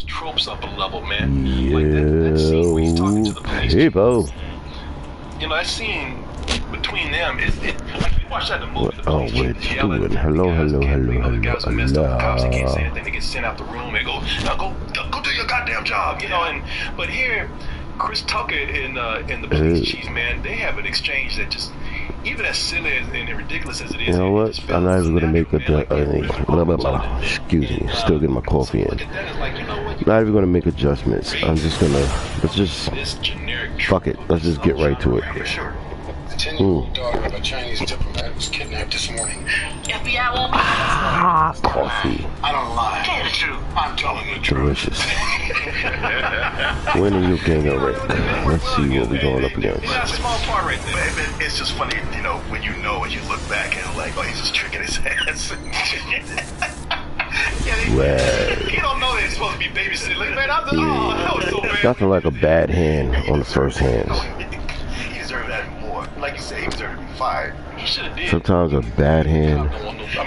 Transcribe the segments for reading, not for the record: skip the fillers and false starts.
Tropes up a level, man. Yeah. Like that scene where he's talking to the police. Hey, Bo. You know, that scene between them is like you watch that in the movie. The police what chief you yelling, doing? Hello. The guys are messed up. The cops, they can't say anything. They get sent out the room. They go, now go do your goddamn job. You know, but here, Chris Tucker and the police chief, man, they have an exchange that just, even as silly and ridiculous as it is, you know what? I'm not even gonna make excuse me, still getting my coffee in. Not even gonna make adjustments. Let's just fuck it. Let's just get right to it. The 10-year-old daughter of a Chinese diplomat was kidnapped this morning. FBI won't coffee. I don't lie. Tell the truth. I'm telling the truth. Delicious. When are you getting a break? Let's see what we're going up against. That's a small part right there. But it's just funny, you know, when you know and you look back and like, oh, he's just tricking his ass. He don't know that he's supposed to be babysitting. Like, man, that was so bad. Nothing like a bad hand on the first hand. He deserved that more. Like you say, he deserved to be fired. He should have did. Sometimes a bad hand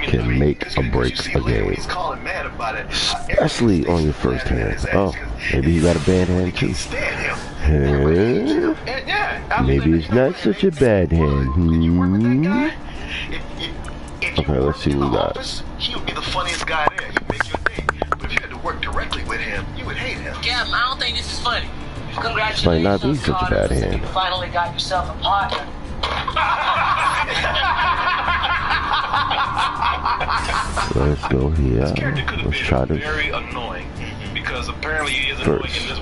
can make or break a game. Especially on your first hand. Oh, maybe you got a bad hand too. Maybe it's not such a bad hand. Okay, let's see what we got. He would be the funniest guy there. He'd make your day. But if you had to work directly with him, you would hate him. Yeah, I don't think this is funny. Congratulations, might not be such a bad hand. You finally got yourself a partner. Let's go here. This character could have Let's been try very annoying because apparently he is annoying in this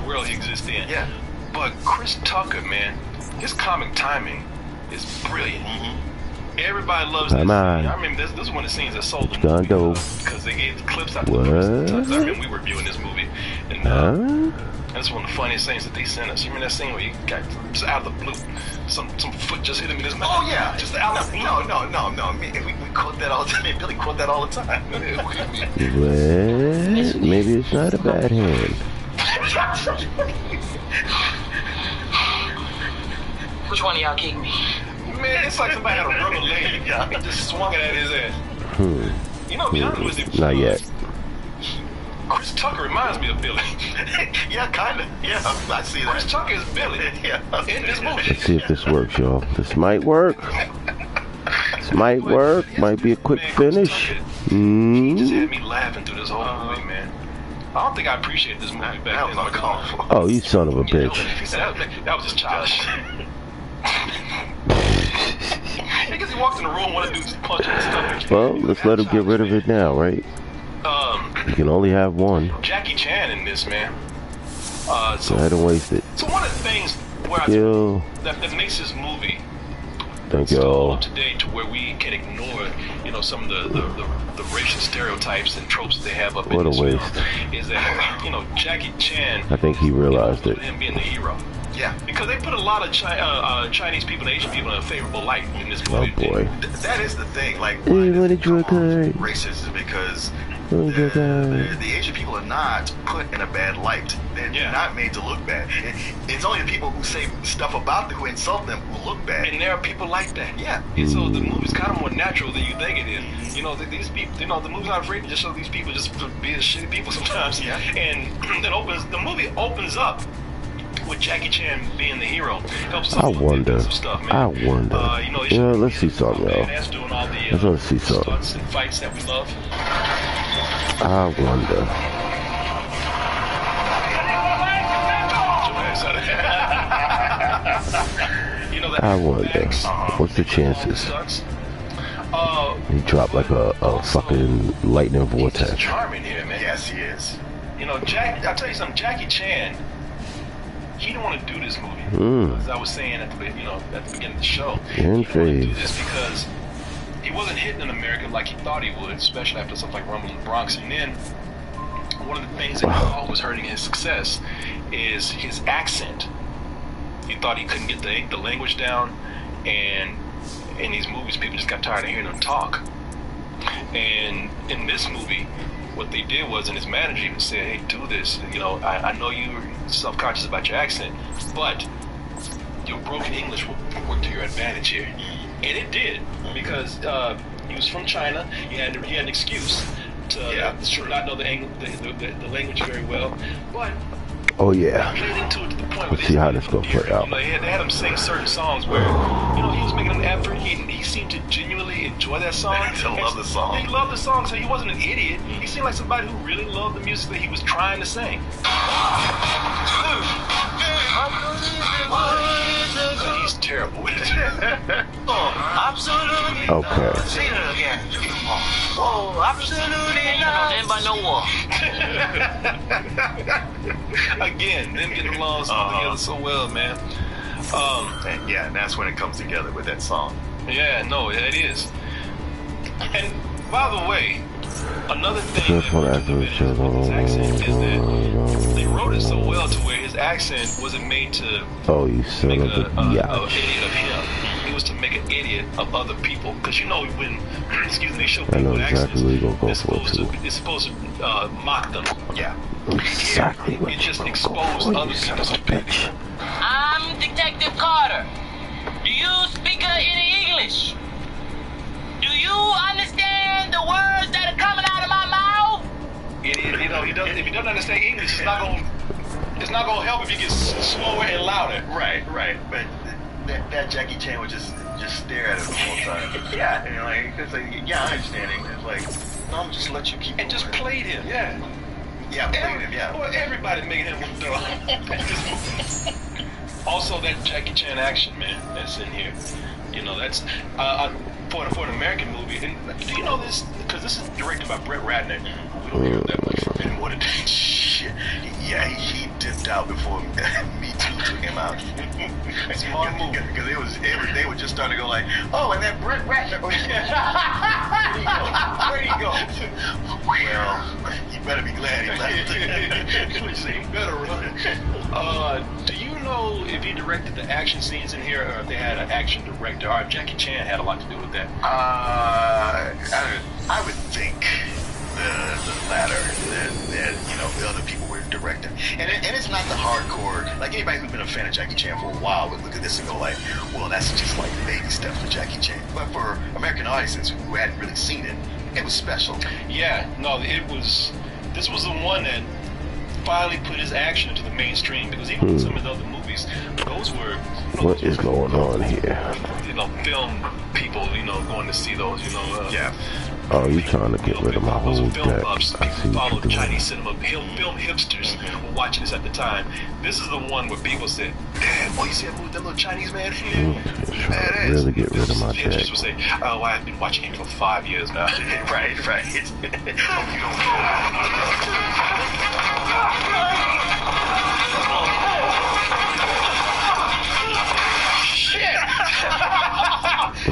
But Chris Tucker, man, his comic timing is brilliant. Everybody loves this. I remember this is one of the scenes that sold the movie because they gave the clips out to Chris. I remember we were reviewing this movie, and that's one of the funniest things that they sent us. You remember that scene where you got just out of the blue, some foot just hit him in his mouth? Oh yeah, just out of the blue. No. We quote that all the time. Billy quote that all the time. Well, maybe it's not a bad hand. Which one of y'all kicked me? Man, it's like somebody had a rubber leg. He just swung it at his ass. You know, to be honest with you. Not yet. Chris Tucker reminds me of Billy. Yeah, kind of. Yeah, I see that. Chris Tucker is Billy in this movie. Let's see if this works, y'all. This might work. This might work. Might be a quick finish. He just had me laughing through this whole movie, man. I don't think I appreciated this movie back then. Oh, you son of a bitch. That was just childish. Because he walked in the room, one of the dudes punching his stomach. Well, let's let him get rid of it now, right? You can only have one. Jackie Chan in this, man. So I don't waste it. So one of the things where that makes this movie still up to date to where we can ignore, you know, some of the racial stereotypes and tropes that they have up in this film is that, you know, Jackie Chan. I think he realized it. Him being the hero. Yeah, because they put a lot of Chinese people and Asian people in a favorable light in this movie. Oh boy, that is the thing. Like, racist because the Asian people are not put in a bad light. They're not made to look bad. It's only the people who say stuff about them, who insult them, who look bad. And there are people like that. Yeah. And so the movie's kind of more natural than you think it is. You know, these people. You know, the movie's not afraid to just show these people just being shitty people sometimes. Yeah. And the movie opens up with Jackie Chan being the hero. Helps I wonder. Stuff, man. I wonder. You know, let's see something, y'all. Let's want to see something. Stunts and fights that we love. I wonder. You know that I wonder. What's the chances? He dropped like a fucking lightning vortex. He's charming here, man. Yes, he is. You know, I'll tell you something. Jackie Chan, he didn't want to do this movie. As I was saying at the beginning of the show, he didn't want to do this because he wasn't hitting in America like he thought he would, especially after something like Rumble in the Bronx. And then one of the things that he thought was hurting his success is his accent. He thought he couldn't get the language down, and in these movies, people just got tired of hearing him talk. And in this movie, what they did was, and his manager even said, "Hey, do this. You know, I know you're self-conscious about your accent, but your broken English will work to your advantage here." And it did, because he was from China. He had an excuse to not know the language very well, but played into it to the point. Let's see how this gonna play out. You know, they had him sing certain songs where, you know, he was making an effort. He seemed to genuinely enjoy that song. He loved the song. He loved the song, so he wasn't an idiot. He seemed like somebody who really loved the music that he was trying to sing. He's terrible with it. Absolutely. Okay. Say that again. Oh, absolutely. Ain't no by no war. Again, them getting along together so well, man. And that's when it comes together with that song. Yeah, no, it is. And by the way, another thing that his accent is that they wrote it so well to where his accent wasn't made to make an idiot of him. It was to make an idiot of other people. Because you know when, they show people with accents, it's supposed to mock them. Yeah. Exactly. It just exposed other people's stupidity. I'm Detective Carter. Do you speak any English? Do you understand the words that are coming out of my mouth? You know, if he doesn't understand English, it's not gonna help if he gets slower and louder. Right. But that Jackie Chan would just stare at him the whole time. Yeah, and I understand English. Like, no, I'm just let you keep. And just played him. Yeah. Yeah, played him. Yeah. Boy, everybody made him look dumb. Also, that Jackie Chan action, man, that's in here. You know, that's for an American movie. And do you know this? Because this is directed by Brett Ratner. We don't hear that much from him. What did shit? Yeah, he dipped out before Me Too took him out. Because they were just starting to go like, oh, and that Brett Ratner. Where'd he go? Well, you better be glad he left. He better run. Do you know if he directed the action scenes in here, or if they had an action director, or if Jackie Chan had a lot to do with that? I would think the latter, that you know, the other people were directing, and it's not the hardcore, like anybody who's been a fan of Jackie Chan for a while would look at this and go like, well, that's just like baby steps for Jackie Chan. But for American audiences who hadn't really seen it, it was special. Yeah, no, it was. This was the one that finally put his action into the mainstream, because even some of the other movies, those were. What is going on here? You know, film people, you know, going to see those, you know. Yeah. Oh, you trying to get rid of my whole deck? I see People what followed you're Chinese doing. cinema. Film hipsters were watching this at the time. This is the one where people said, "Damn, boy, you see that movie with that little Chinese man?" Trying to really get rid of my deck. Hipsters would say, "Oh, I've been watching him for 5 years now." Right.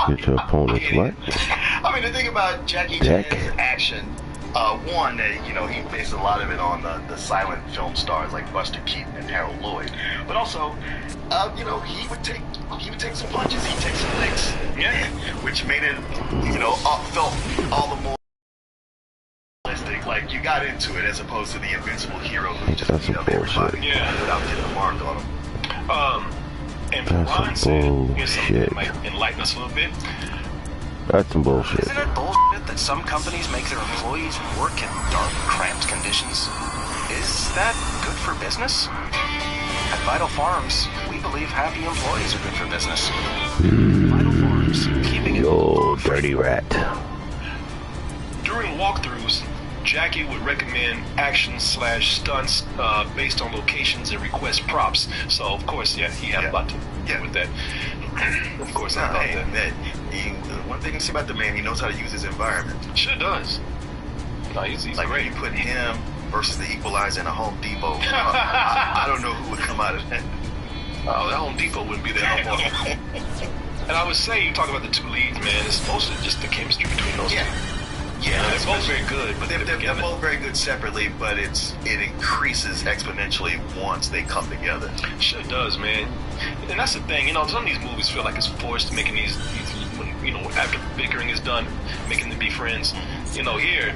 Look at your opponent's what? I mean, the thing about Jackie Chan's action, one, that, you know, he based a lot of it on the silent film stars like Buster Keaton and Harold Lloyd. But also, you know, he would take some punches, he'd take some licks. Yeah. Which made it, you know, felt all the more realistic. Like, you got into it, as opposed to the invincible hero who just beat up everybody without getting a mark on him. And Ron said, here's something that might enlighten us a little bit. That's some bullshit. Isn't it bullshit that some companies make their employees work in dark, cramped conditions? Is that good for business? At Vital Farms, we believe happy employees are good for business. Vital Farms, keeping it Yo, dirty rat. During walkthroughs, Jackie would recommend action/stunts based on locations and request props. So, of course, he had a lot to do with that. Of course, I thought that. One thing to see about the man, he knows how to use his environment. Sure does. No, he's like great. When you put him versus the Equalizer in a Home Depot, I don't know who would come out of that. Oh, that Home Depot wouldn't be there no more. And I would say, you talk about the two leads, man, it's mostly just the chemistry between those two. Yeah, they're both very good, but they're both very good separately, but it increases exponentially once they come together. Sure does, man. And that's the thing, you know, some of these movies feel like it's forced, making these you know, after bickering is done, making them be friends. You know, here,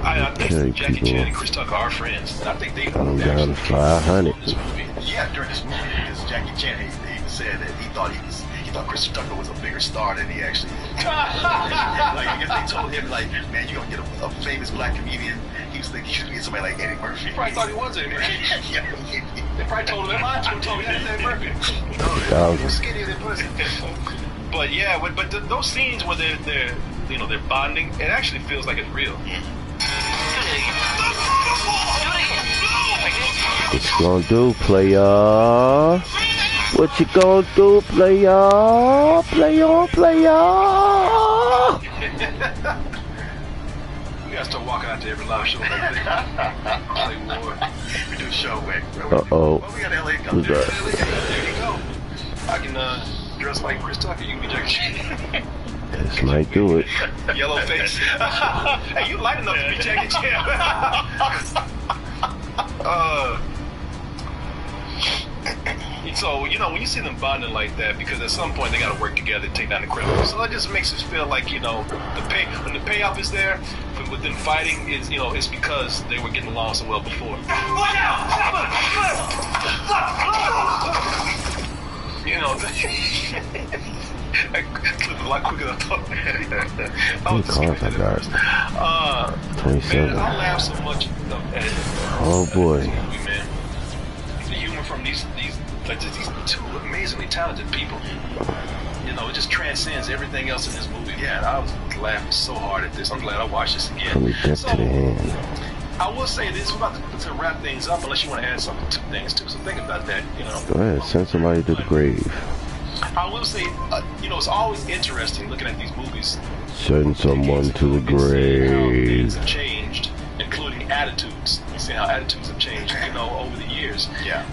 I think Jackie Chan and Chris Tucker are friends, and I think they I'm down to 500. Yeah, during this movie, because Jackie Chan he even said that he thought Chris Tucker was a bigger star than he actually is. Like, I guess they told him, like, man, you're gonna get a famous black comedian. He was thinking he should get somebody like Eddie Murphy. He probably thought he was Eddie Murphy. Yeah. They probably told him that. Mine told me that Eddie Murphy. No, he was skinnier than pussy. But yeah, but those scenes where they're you know, they're bonding, it actually feels like it's real. What you gonna do, player? What you gonna do, player? Player. We gotta start walking out to every live show like that. We do a show where Uh-oh. well, we got LA coming. Who's that? There you go. I can dress like Chris Tucker, you can be Jackie Chan. This might do it. Yellow face. Hey, you light enough to be Jackie Chan. So, you know, when you see them bonding like that, because at some point they got to work together to take down the criminals. So that just makes us feel like, you know, when the payoff is there, with them fighting, is, you know, it's because they were getting along so well before. You know, I clipped a lot quicker than I thought. I was just kidding at first. 27. Man, I laugh so much at Oh boy. this movie, man. The humor from these two amazingly talented people. You know, it just transcends everything else in this movie. Yeah, I was laughing so hard at this. I'm glad I watched this again. From the deck to the hand. I will say this, we're about to wrap things up, unless you want to add something, two things too. So think about that, you know. Go ahead, send somebody to the grave. I will say, you know, it's always interesting looking at these movies. Send someone to the grave. Things have changed, including attitudes. You see how attitudes have changed, you know, over the years. Yeah.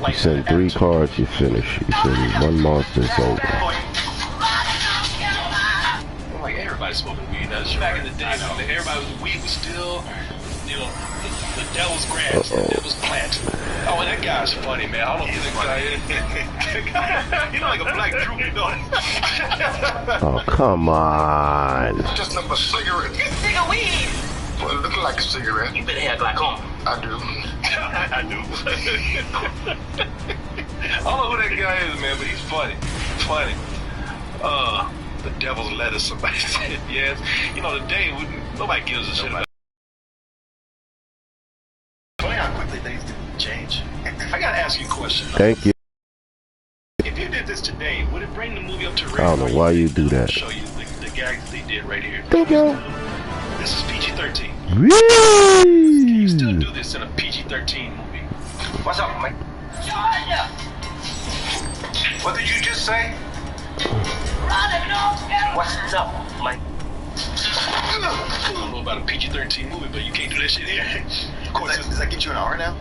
You send 3 cards, you finish. You send 1 monster, it's over. Like everybody's smoking weed now. This back in the day, when everybody was weed was still, you know, the devil's grass, the devil's plant. Oh, and that guy's funny, man. I don't know who that guy is. You know, like a black droopy, you know. Oh, come on. Just number cigarette. This nigga weed. Well, it look like a cigarette. You better have glaucoma. I do. I do. I don't know who that guy is, man, but he's funny. Funny. The devil's lettuce, somebody said, yes. You know, today, nobody gives a shit about it. Funny how quickly things can change. I gotta ask you a question. Thank you. If you did this today, would it bring the movie up to rating? I don't know why you do that. I'll show you the gags they did right here. Thank you. This is PG-13. Whee! Can you still do this in a PG-13 movie? What's up, Mike? Georgia. What did you just say? What's up, Mike? I don't know about a PG-13 movie, but you can't do that shit here. Of course, Does that get you an hour now?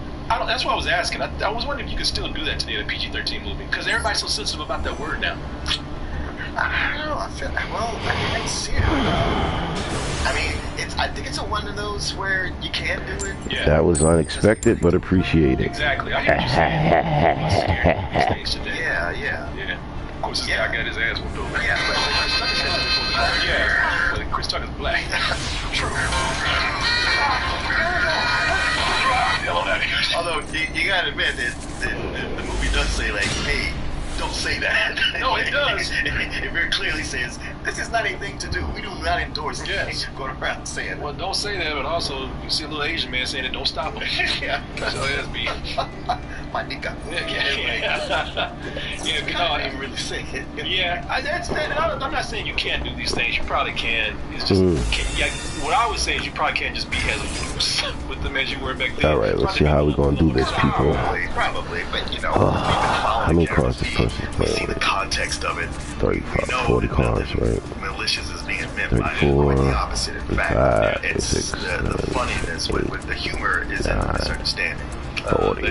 that's what I was asking. I was wondering if you could still do that today in a PG-13 movie, because everybody's so sensitive about that word now. I don't know. I feel, well, I can see it. I mean, I think it's one of those where you can do it. Yeah. That was unexpected, but appreciated. Exactly. I hear what you're saying. Yeah. Of course, this guy got his ass whooped over. Yeah, but Chris Tucker said that before. Yeah, but Chris Tucker's black. True. Although you gotta admit that the movie does say like, hey, don't say that. No, it does. It very clearly says this is not a thing to do. We do not endorse Yes. going around saying Well, don't say that, but also you see a little Asian man saying it, don't stop him. yeah. So that's me. My nigga. Yeah, I didn't really say it. yeah. I'm not saying you can't do these things. You probably can. It's just what I would say is you probably can't just be as loose with them as you were back then. All right, let's see how we're gonna do this, people. Probably, but you know, How many cards this person's we see playing the with? context of it. 35, 40 cards, right? Malicious is being meant by it, 34, quite the opposite. In 35, fact, it's 36, the funniness with the humor is in the misunderstanding. 40.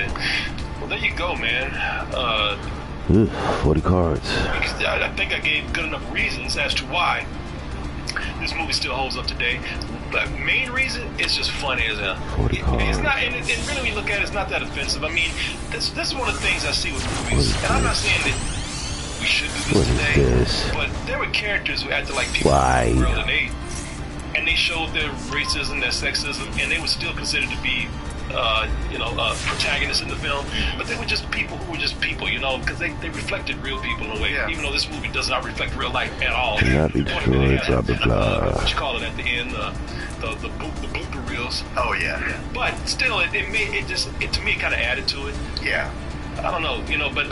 Well, there you go, man. 40 cards. I think I gave good enough reasons as to why this movie still holds up today. The main reason is just funny as hell. 40 cards. It's not, and really when you look at it, it's not that offensive. I mean, this is one of the things I see with movies, and I'm not saying that we should do this What today, is this? but there were characters who acted like people Why? in the world, and they showed their racism, their sexism, and they were still considered to be protagonists in the film, but they were just people who were just people, you know, because they reflected real people in a way, even though this movie does not reflect real life at all. Cannot be destroyed, blah, blah, blah. What you call it at the end, the blooper reels. Oh yeah. But still, to me, it kind of added to it. Yeah. I don't know, you know, but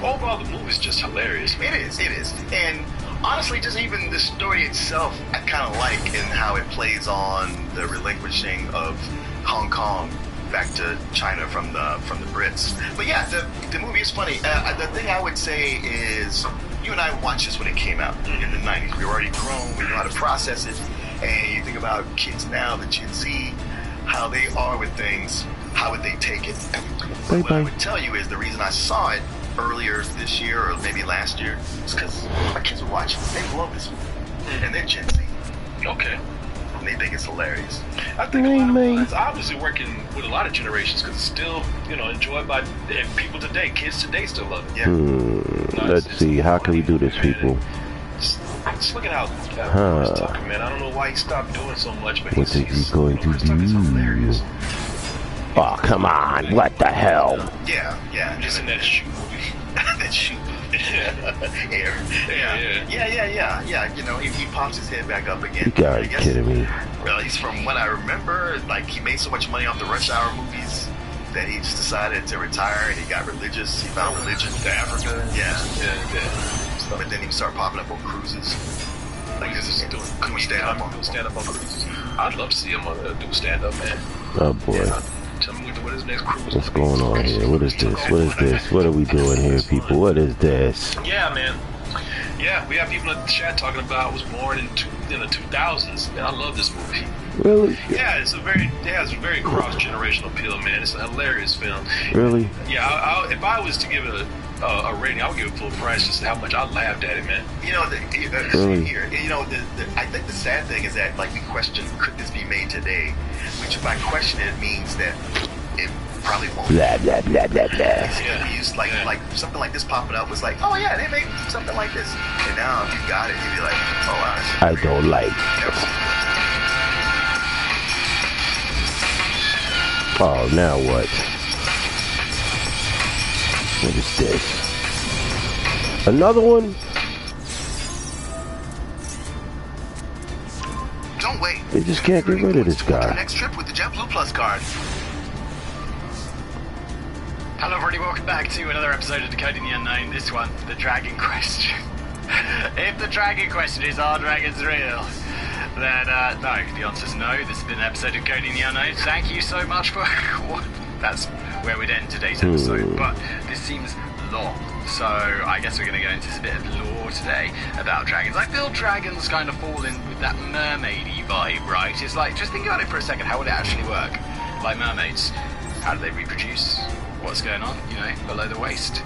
overall, the movie's just hilarious. It is. And honestly, just even the story itself, I kind of like in how it plays on the relinquishing of Hong Kong back to China from the Brits. But yeah, the movie is funny. The thing I would say is, you and I watched this when it came out in the 90s. We were already grown. We know how to process it. And you think about kids now, the Gen Z, how they are with things. How would they take it? What I would tell you is the reason I saw it earlier this year or maybe last year is because my kids were watching. They love this movie. And they're Gen Z. Okay. And they think it's hilarious. I think a lot of it's obviously working with a lot of generations because it's still, you know, enjoyed by people today. Kids today still love it. Yeah. Let's see. How can we do this, people? Just look at how Chris Tucker, man. I don't know why he stopped doing so much, but What is he going to Chris Tucker's hilarious. do? Oh, come on. What the hell? Yeah. Just in that shoot movie. That shoot. Yeah. You know, he pops his head back up again. You guys kidding me? Well, he's from what I remember, like he made so much money off the Rush Hour movies that he just decided to retire and he got religious. He found religion to Africa. Yeah. But then he started popping up on cruises. Like this is doing stand up on cruises. I'd love to see him do stand up, man. Oh boy. Yeah. Tell me what his next crew is. What's going on here? What is this? What is this? What are we doing here, people? What is this? Yeah, man. Yeah, we have people in the chat talking about was born in the 2000s. Man, I love this movie. Really? Yeah, it's a very cross-generational appeal, man. It's a hilarious film. Really? Yeah, if I was to give it a rating, I would give it full price just how much I laughed at it, man. You know, Really? here, you know, I think the sad thing is that, like, we question, could this be made today? Which, by question it means that it probably won't. Blah, blah, blah, blah, blah. Yeah. We used, like something like this popping up was like, oh yeah, they made something like this. And now, if you got it, you'd be like, oh, wow. I don't like. Oh, now what? What is this? Another one? Don't wait. They just can't get rid of this guy. Next trip with the JetBlue Plus card. Hello everybody, welcome back to another episode of Decoding the Unknown. This one, the Dragon Question. If the Dragon Question is, are dragons real? Then, no, the answer's no. This has been an episode of Decoding the Unknown. Thank you so much for... That's where we'd end today's episode, but this seems long. So, I guess we're going to go into a bit of lore today about dragons. I feel dragons kind of fall in with that mermaid-y vibe, right? It's like, just think about it for a second, how would it actually work? Like mermaids, how do they reproduce? What's going on, you know, below the waist?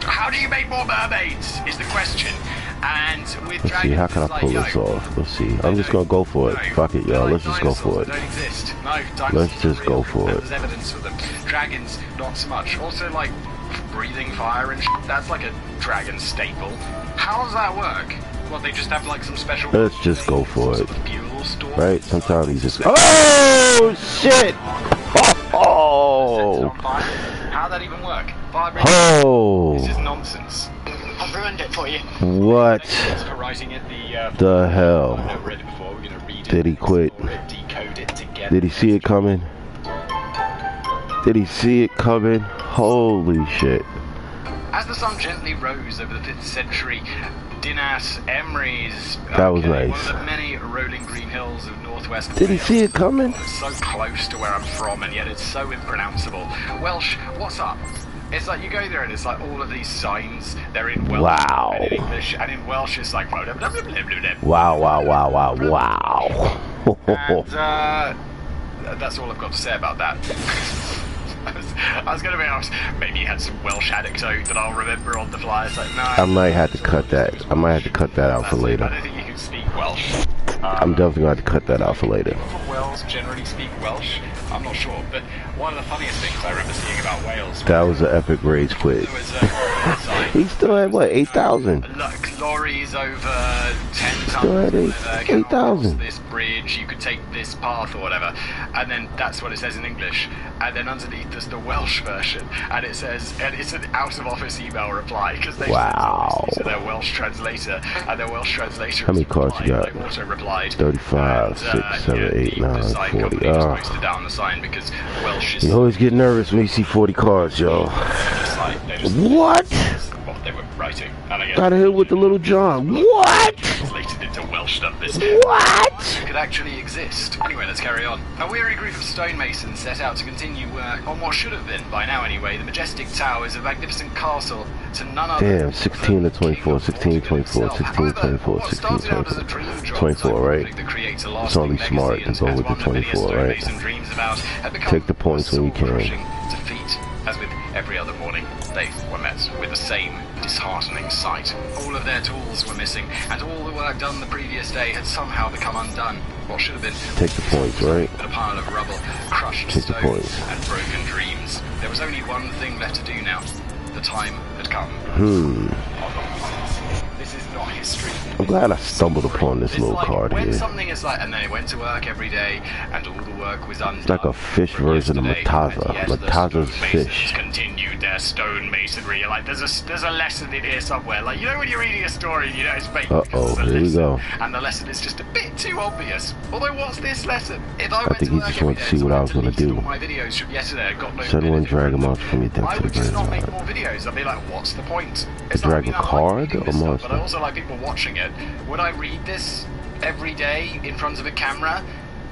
How do you make more mermaids, is the question. And with Let's see, how can I pull this off? Let's see. I'm just gonna go for it. Fuck it, y'all. Let's just go for it. Let's just go for it. There's evidence for them. Dragons, not so much. Also, like, breathing fire and shit, that's like a dragon staple. How does that work? Well, they just have like some special... Let's just go for it. Right? Sometimes you just... Oh, shit! Oh! How'd that even work? Oh! This is nonsense. I've ruined it for you. What the hell? Did he quit? Did he see it coming? Did he see it coming? Holy shit. As the sun gently rose over the 5th century, Dinas Emry's that was nice. One of the many rolling green hills of northwest Did he see it coming? It's so close to where I'm from, and yet it's so impronounceable. Welsh, what's up? It's like you go there and it's like all of these signs, they're in Welsh wow. and in English, and in Welsh it's like blah, blah, blah, blah, blah, blah. Wow, wow, wow, wow, wow. And that's all I've got to say about that. I was going to be honest, maybe you had some Welsh anecdote that I'll remember on the fly. It's like, no. I might have to cut that. I might have to cut that out for later. I don't think you can speak Welsh. I'm definitely going to have to cut that out for later. People from Wales generally speak Welsh. I'm not sure, but one of the funniest things I remember seeing about Wales... That was an epic rage quit. He still had, what, 8,000? Look, lorries over 10 tons. Still had 8,000. This bridge, you could take this path or whatever. And then that's what it says in English. And then underneath there's the Welsh version. And it says, and it's an out-of-office email reply. Because they to their Welsh translator. And their Welsh translator... How many cards you got? They also replied. 35, 6, 7, 8, 9, 40. Down the sign because Welsh is... You always get nervous when you see 40 cards, y'all. What? What they were writing. Got hit with the Little John. What? Translated into Welsh numbers. What? Could actually exist. Anyway, let's carry on. A weary group of stonemasons set out to continue work on what should have been, by now anyway, the majestic towers of a magnificent castle to none other. Damn, 16 to 24, 16 to 24, 16 to 24, 16 to 24. 24, right? It's only smart to go with the 24, right? Take the points when you can. Defeat, as with every other morning, they were met with the same disheartening sight. All of their tools were missing, and all the work done the previous day had somehow become undone. What should have been... Take the points, right? A pile of rubble, crushed stone, and broken dreams. There was only one thing left to do now. The time had come. This is not history. I'm glad I stumbled upon this little card here. Something is like, and they went to work every day, and all the work was undone. It's like a fish version of Mataza. Mataza's fish. Continued their stonemasonry. Like there's a lesson in here somewhere. Like you know when you're reading a story, you know it's fake. Here we go. And the lesson is just a bit too obvious. Although what's this lesson? If I think he just wanted to see what I was gonna do. My videos from yesterday got no. Said one dragon monster from your deck I to the would just not make graveyard. more videos. I'd be like, what's the point? A dragon card or monster? But I also like people watching it. Would I read this every day in front of a camera?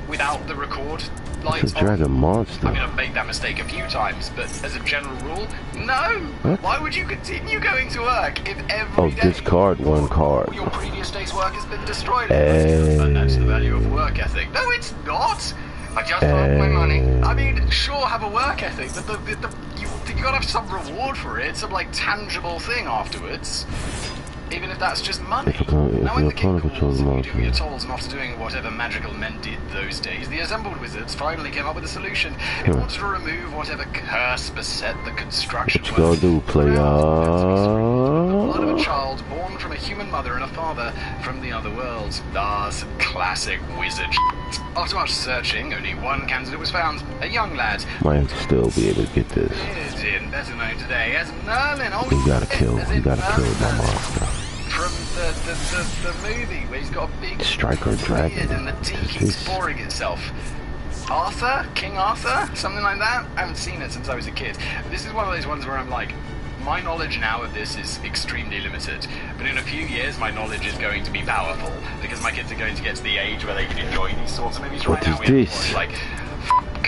without the record lights It's a dragon on. monster. I mean, I've made that mistake a few times, but as a general rule, no. What? Why would you continue going to work if every day discard one card. your previous day's work has been destroyed? And that's the value of work ethic. No, it's not. I just want my money. I mean, sure, have a work ethic, but you gotta have some reward for it, some like tangible thing afterwards. Even if that's just money. Now when the king calls and you do your tolls, and after doing whatever magical men did those days, the assembled wizards finally came up with a solution. In order to remove whatever curse beset the construction what you gonna do, player? The blood of a child born from a human mother and a father from the other worlds. Ah, some classic wizard shit. After much searching, only one candidate was found. A young lad. Might still be able to get this. Is in better known today as Merlin. Oh, You gotta kill my monster. From the movie where he's got a big Striker dragon. and the tea keeps pouring itself. Arthur? King Arthur? Something like that? I haven't seen it since I was a kid. This is one of those ones where I'm like, my knowledge now of this is extremely limited, but in a few years my knowledge is going to be powerful, because my kids are going to get to the age where they can enjoy these sorts of movies. Right now we have like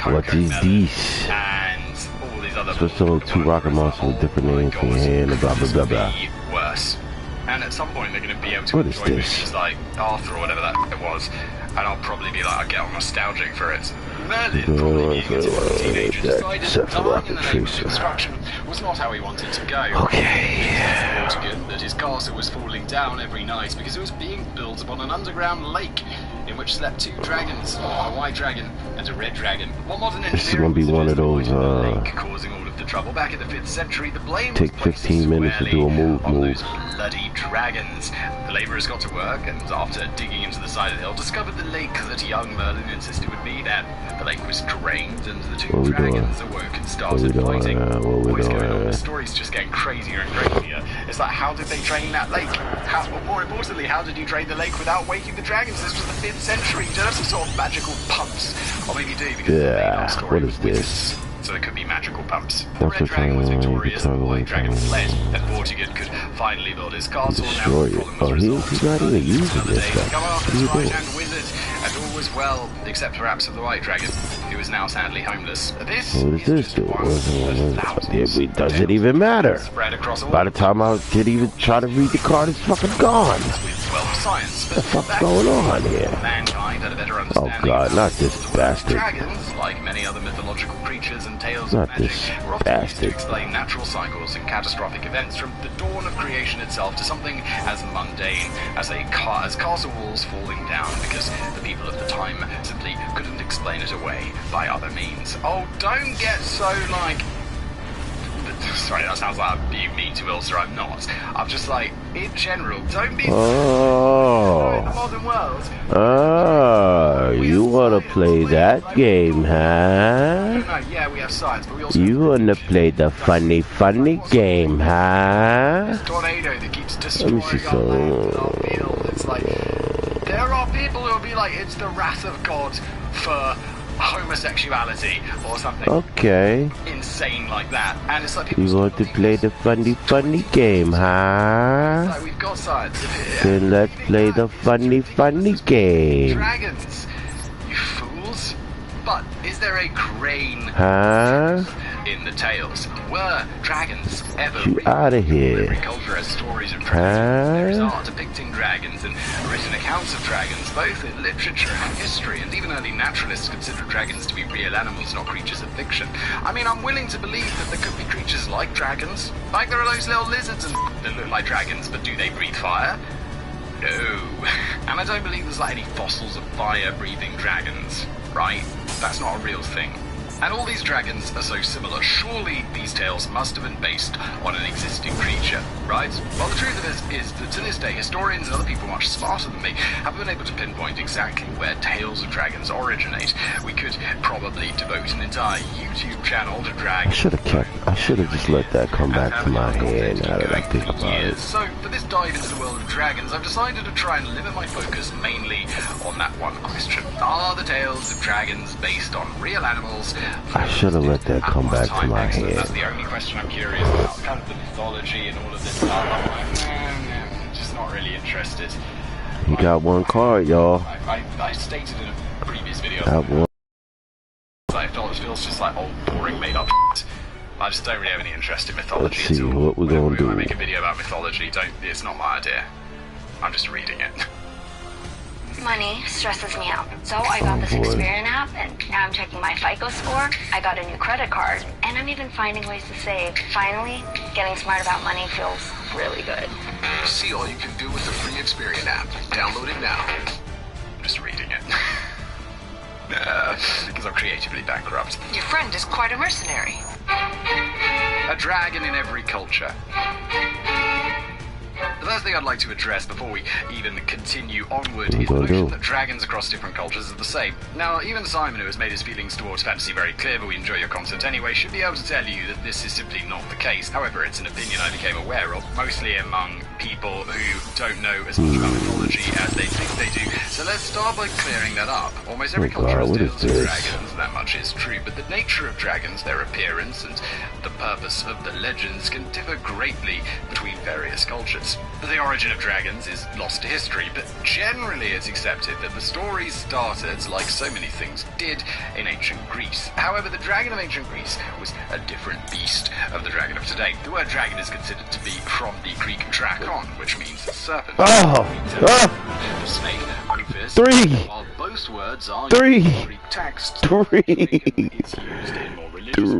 What is this? and all these other Supposed to hold 2 rocket monsters with different names in your hand and blah blah blah blah. Worse. And at some point they're going to be able to What is enjoy this? movies like Arthur or whatever that it was, and I'll probably be like, I'll get all nostalgic for it. Merlin, probably being a typical teenager, decided that dying in the name of construction was not how he wanted to go. Okay. That his castle was falling down every night because it was being built upon an underground lake in which slept 2 dragons, a white dragon and a red dragon. What modern This is gonna be one of those causing all of the trouble. Back in the 5th century, the blame take was placed 15 minutes to do a move. on those bloody dragons. The labourers got to work, and after digging into the side of the hill, discovered the lake that young Merlin insisted would be there. The lake was drained, and the 2 dragons awoke and started fighting. What's going on? The story's just getting crazier and crazier. It's like, how did they drain that lake? More importantly, how did you drain the lake without waking the dragons? This was the 5th century. You don't have some sort of magical pumps. Or maybe you do, because the main story what is this? so there could be magical pumps. The red dragon was victorious, and the white dragon fled, and Vortigern could finally build his castle. Destroy it. Oh, he's not even using this stuff. Come after the right-hand wizard, and all was well, except perhaps of the white dragon, who is now sadly homeless. This what does this do? Does it even matter? By the time I did even try to read the card, it's fucking gone. Science, what the fuck's going on here? Mankind had a better Oh understanding god, not this bastard. Dragons, like many other mythological creatures and tales Not of magic, this were often used to bastard. explain natural cycles and catastrophic events, from the dawn of creation itself to something as mundane as castle walls falling down, because the people of the time simply couldn't explain it away by other means. Oh, don't get so like... Sorry, that sounds like I'm being mean to Ilsa. I'm not. I'm just like, in general, don't be in the modern world. Oh, you wanna play that game, huh? No, yeah, we have science, but we also You wanna play the funny game, huh? tornado that keeps destroying Let me see our land and our field. It's like, there are people who will be like, it's the wrath of God for homosexuality or something Okay. insane like that, and it's like people You want to play the funny game, huh? like, we've got science. Then let's play the funny game. Dragons, you fools. But is there a grain Huh? in the tales? Were dragons ever You real? outta here. Every culture has stories of dragons. There is Huh? art depicting dragons and written accounts of dragons, both in literature and history, and even early naturalists consider dragons to be real animals, not creatures of fiction. I mean, I'm willing to believe that there could be creatures like dragons. Like there are those little lizards and that look like dragons, but do they breathe fire? No. And I don't believe there's like any fossils of fire-breathing dragons, right? That's not a real thing. And all these dragons are so similar. Surely these tales must have been based on an existing creature, right? Well, the truth of it is that to this day, historians and other people much smarter than me have been able to pinpoint exactly where tales of dragons originate. We could probably devote an entire YouTube channel to dragons. I should have just let that come back to my head now that I think about it. So, for this dive into the world of dragons, I've decided to try and limit my focus mainly on that one question. Are the tales of dragons based on real animals? I should have let that come back to my head. That's the only question I'm curious about. Kind of the mythology and all of this stuff. I'm like, just not really interested. He got one card, y'all. I stated in a previous video. Got one. It feels just like old, boring, made-up shit. I just don't really have any interest in mythology. Let's see what we're gonna do. When I make a video about mythology, it's not my idea. I'm just reading it. Money stresses me out. So I got this Experian app, and now I'm checking my FICO score. I got a new credit card, and I'm even finding ways to save. Finally, getting smart about money feels really good. See all you can do with the free Experian app. Download it now. I'm just reading it. Because I'm creatively bankrupt. Your friend is quite a mercenary. A dragon in every culture. The first thing I'd like to address before we even continue onward is the notion that dragons across different cultures are the same. Now, even Simon, who has made his feelings towards fantasy very clear, but we enjoy your content anyway, should be able to tell you that this is simply not the case. However, it's an opinion I became aware of, mostly among people who don't know as much about mythology as they think they do. So let's start by clearing that up. Almost every culture has tales of dragons, that much is true, but the nature of dragons, their appearance, and the purpose of the legends can differ greatly between various cultures. The origin of dragons is lost to history, but generally it's accepted that the stories started, like so many things did, in ancient Greece. However, the dragon of ancient Greece was a different beast of the dragon of today. The word dragon is considered to be from the Greek drakon, which means serpent. The snake, Rufus, while both words are used in Greek text, it's used in more religious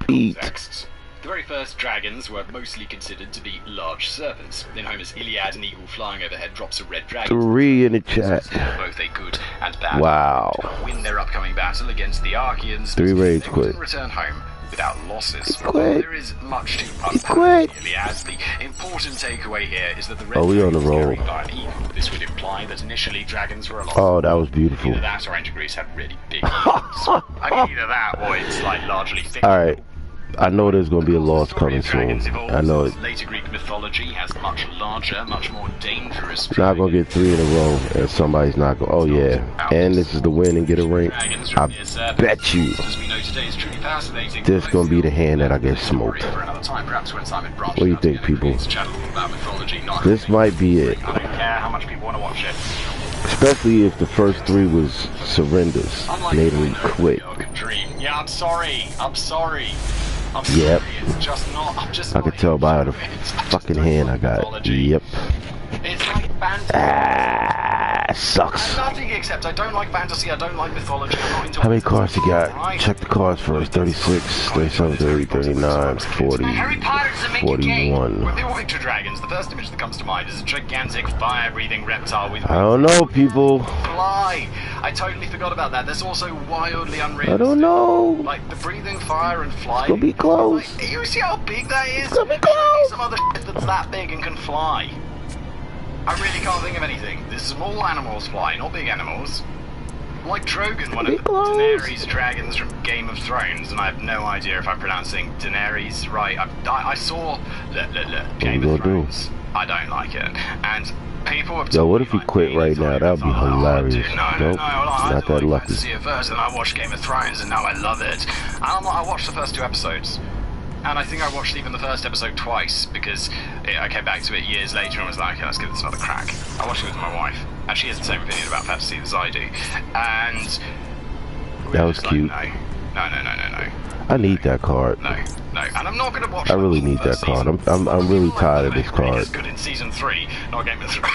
contexts. The very first dragons were mostly considered to be large serpents. In Homer's Iliad, an eagle flying overhead drops a red dragon. 3 in the chat. Both a good and bad. Wow. To win their upcoming battle against the Archeans, 3 raids quit. Return home without losses. Quit. There is much to unpack. Iliad. The important takeaway here is that the red we on the roll. By an eagle. This would imply that initially dragons were a lot. Oh, that was beautiful. Either that or ancient Greece had really big eagles. I mean, either that or it's like largely fictional. Alright. I know there's going to be a loss coming soon. I know it. Later Greek mythology has much larger, much more dangerous. Not going to get 3 in a row, and somebody's not going. Oh yeah, and this is the win and get a ring. I bet you this going to be the hand that I get smoked. What do you think, people? This might be it. I don't care how much people want to watch it. Especially if the first 3 was surrenders. They didn't quit. Yeah, I'm sorry. Yep. It's just not. I could tell by the fucking hand I got. Yep. It's like fantasy. Sucks. Nothing except I don't like fantasy, I don't like mythology, I'm not into. How many cards you got? Check the cards first. 36, 37, 30, 39, 40, 41. When people picture dragons, the first image that comes to mind is a gigantic fire-breathing reptile with I don't know, people. Fly. I totally forgot about that. That's also wildly unrealistic. I don't know. Like the breathing fire and fly. It's gonna be close. Like, you see how big that is? It's gonna be close. Some other shit that's that big and can fly. I really can't think of anything. There's small animals fly, not big animals. Like Drogon, one of the Daenerys dragons from Game of Thrones, and I have no idea if I'm pronouncing Daenerys right. I saw Game of Thrones. I don't like it. And people have Yo, what if he quit right now? That would be hilarious. Nope, not that lucky. I see it first, and I watched Game of Thrones, and now I love it. And I watched the first 2 episodes. And I think I watched even the first episode twice, because I came back to it years later and was like, okay, let's give this another crack. I watched it with my wife, and she has the same opinion about fantasy as I do. And that was cute. Like, no. I need that card. No. And I'm not going to watch. I really need that card. I'm really tired of this card. It's good in season 3, not Game of Thrones.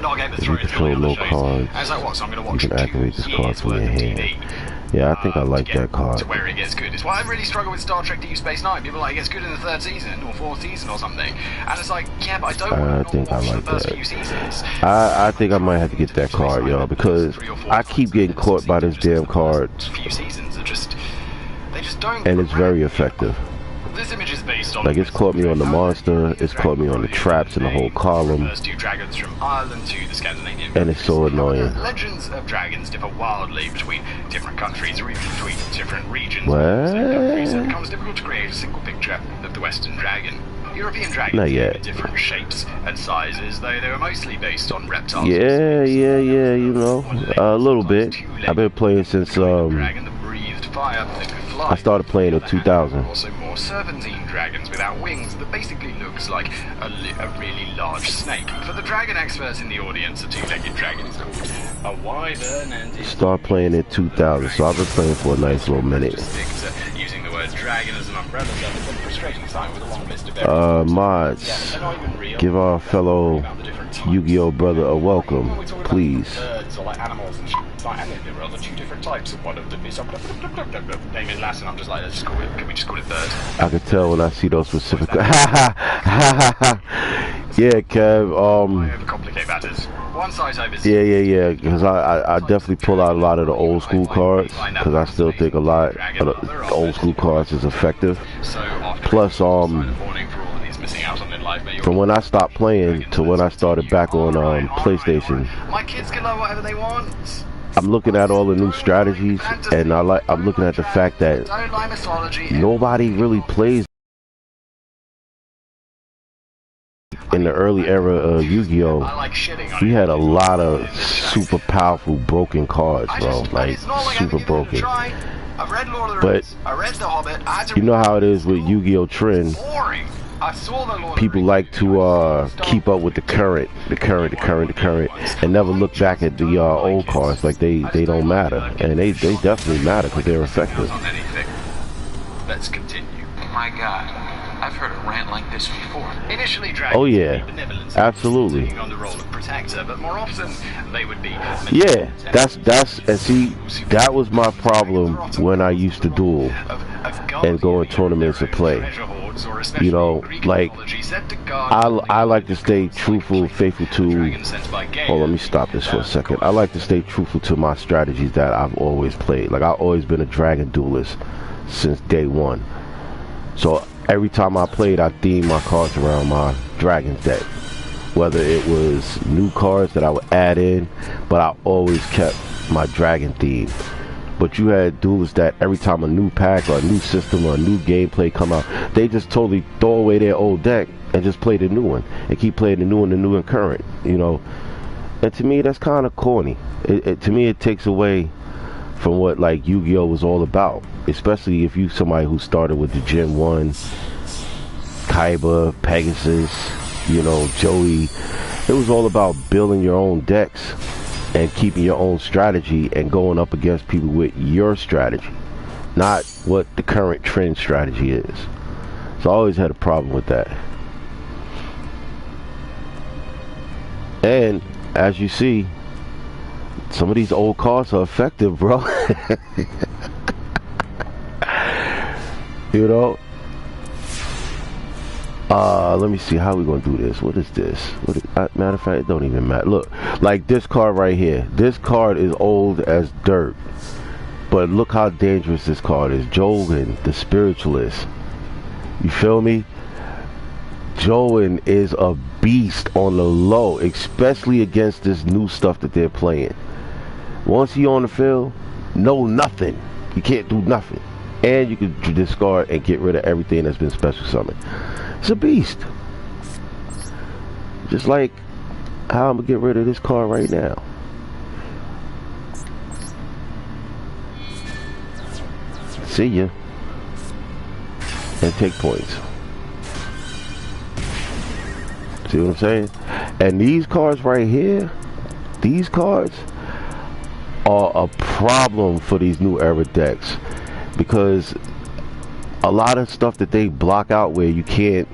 Not Game of If you control low cards, As I watch, I'm going to watch you can activate this card from your hand. Yeah, I think I like that card. To where it gets good. It's why I really struggle with Star Trek Deep Space Nine. People are like, it gets good in the 3rd season or 4th season or something. And it's like, yeah, but I don't want to watch the first few seasons. I think I might have to get that card, y'all, because I keep getting caught by this damn card. Few seasons are just, they just don't. And it's very effective. This image is based on like, it's caught me on the monster, it's caught me on the traps and the whole column. Dragons from Ireland to the Scandinavian. And it's so annoying. Legends of dragons differ wildly between different countries or even between different regions. What? So it becomes difficult to create a single picture of the Western dragon. European dragons Not yet. different shapes and sizes, though they were mostly based on reptiles. Yeah, you know, a little bit. I've been playing since dragon that breathed fire, life. I started playing in 2000. Also more serpentine dragons without wings that basically looks like a really large snake. For the dragon experts in the audience, a two-legged dragon is called a wyvern, and Start playing in 2000, so I've been playing for a nice little minute. Using the word dragon as an umbrella term is a frustrating sign with a long list of mods, give our fellow Yu-Gi-Oh brother a welcome, please. Birds or like animals and and there are two different types, and one of them is name in Latin. I'm just like, let's just call it. Can we just call it bird? I can tell when I see those specific. Yeah, Kev. Overcomplicate matters. One size over. Yeah. Because I definitely pull out a lot of the old school cards because I still think a lot of the old school cards is effective. Plus, from when I stopped playing to when I started back on PlayStation, my kids can learn whatever they want. I'm looking at all the new strategies, and I'm looking at the fact that nobody really plays in the early era of Yu-Gi-Oh. We had a lot of super powerful broken cards, bro, like super broken. But you know how it is with Yu-Gi-Oh trend. People like to keep up with the current, and never look back at the old cards like they don't matter, and they definitely matter because they're effective. Let's continue. Oh my God, I've heard a rant like this before. Initially, oh yeah, absolutely. On the role of protector, but more often they would be. Yeah, and see, that was my problem when I used to duel and go in tournaments to play. You know, like I like to stay truthful, faithful to. Hold on, let me stop this for a second. I like to stay truthful to my strategies that I've always played. Like I've always been a dragon duelist since day one. So every time I played, I themed my cards around my dragon deck. Whether it was new cards that I would add in, but I always kept my dragon theme. But you had duelists that every time a new pack or a new system or a new gameplay come out, they just totally throw away their old deck and just play the new one and keep playing the new and current, you know. And to me, that's kind of corny. To me, it takes away from what like Yu-Gi-Oh was all about, especially if you somebody who started with the Gen 1, Kaiba, Pegasus, you know, Joey. It was all about building your own decks and keeping your own strategy and going up against people with your strategy, not what the current trend strategy is. So I always had a problem with that. And as you see, some of these old cards are effective, bro. You know? Let me see how we gonna do this. What is this? Matter of fact, it don't even matter. Look, like this card right here. This card is old as dirt, but look how dangerous this card is. Jogan, the Spiritualist. You feel me? Jogan is a beast on the low, especially against this new stuff that they're playing. Once he on the field, no nothing. You can't do nothing, and you can discard and get rid of everything that's been special summoned. It's a beast. Just like how I'm gonna get rid of this card right now. See ya. And take points. See what I'm saying? And these cards right here, these cards are a problem for these new era decks, because a lot of stuff that they block out where you can't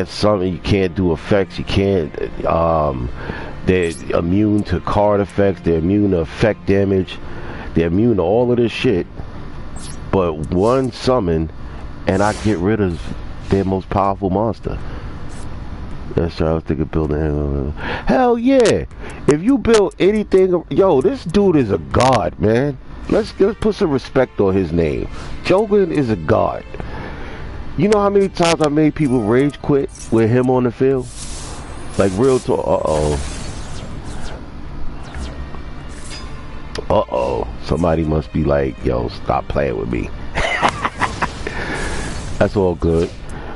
summon, you can't do effects, you can't, they're immune to card effects, they're immune to effect damage, they're immune to all of this shit, but one summon and I get rid of their most powerful monster. That's what I was thinking, building. Hell yeah! If you build anything, yo, this dude is a god, man. Let's put some respect on his name. Jogan is a god. You know how many times I made people rage quit with him on the field? Like real talk. Uh-oh. Somebody must be like, yo, stop playing with me. That's all good.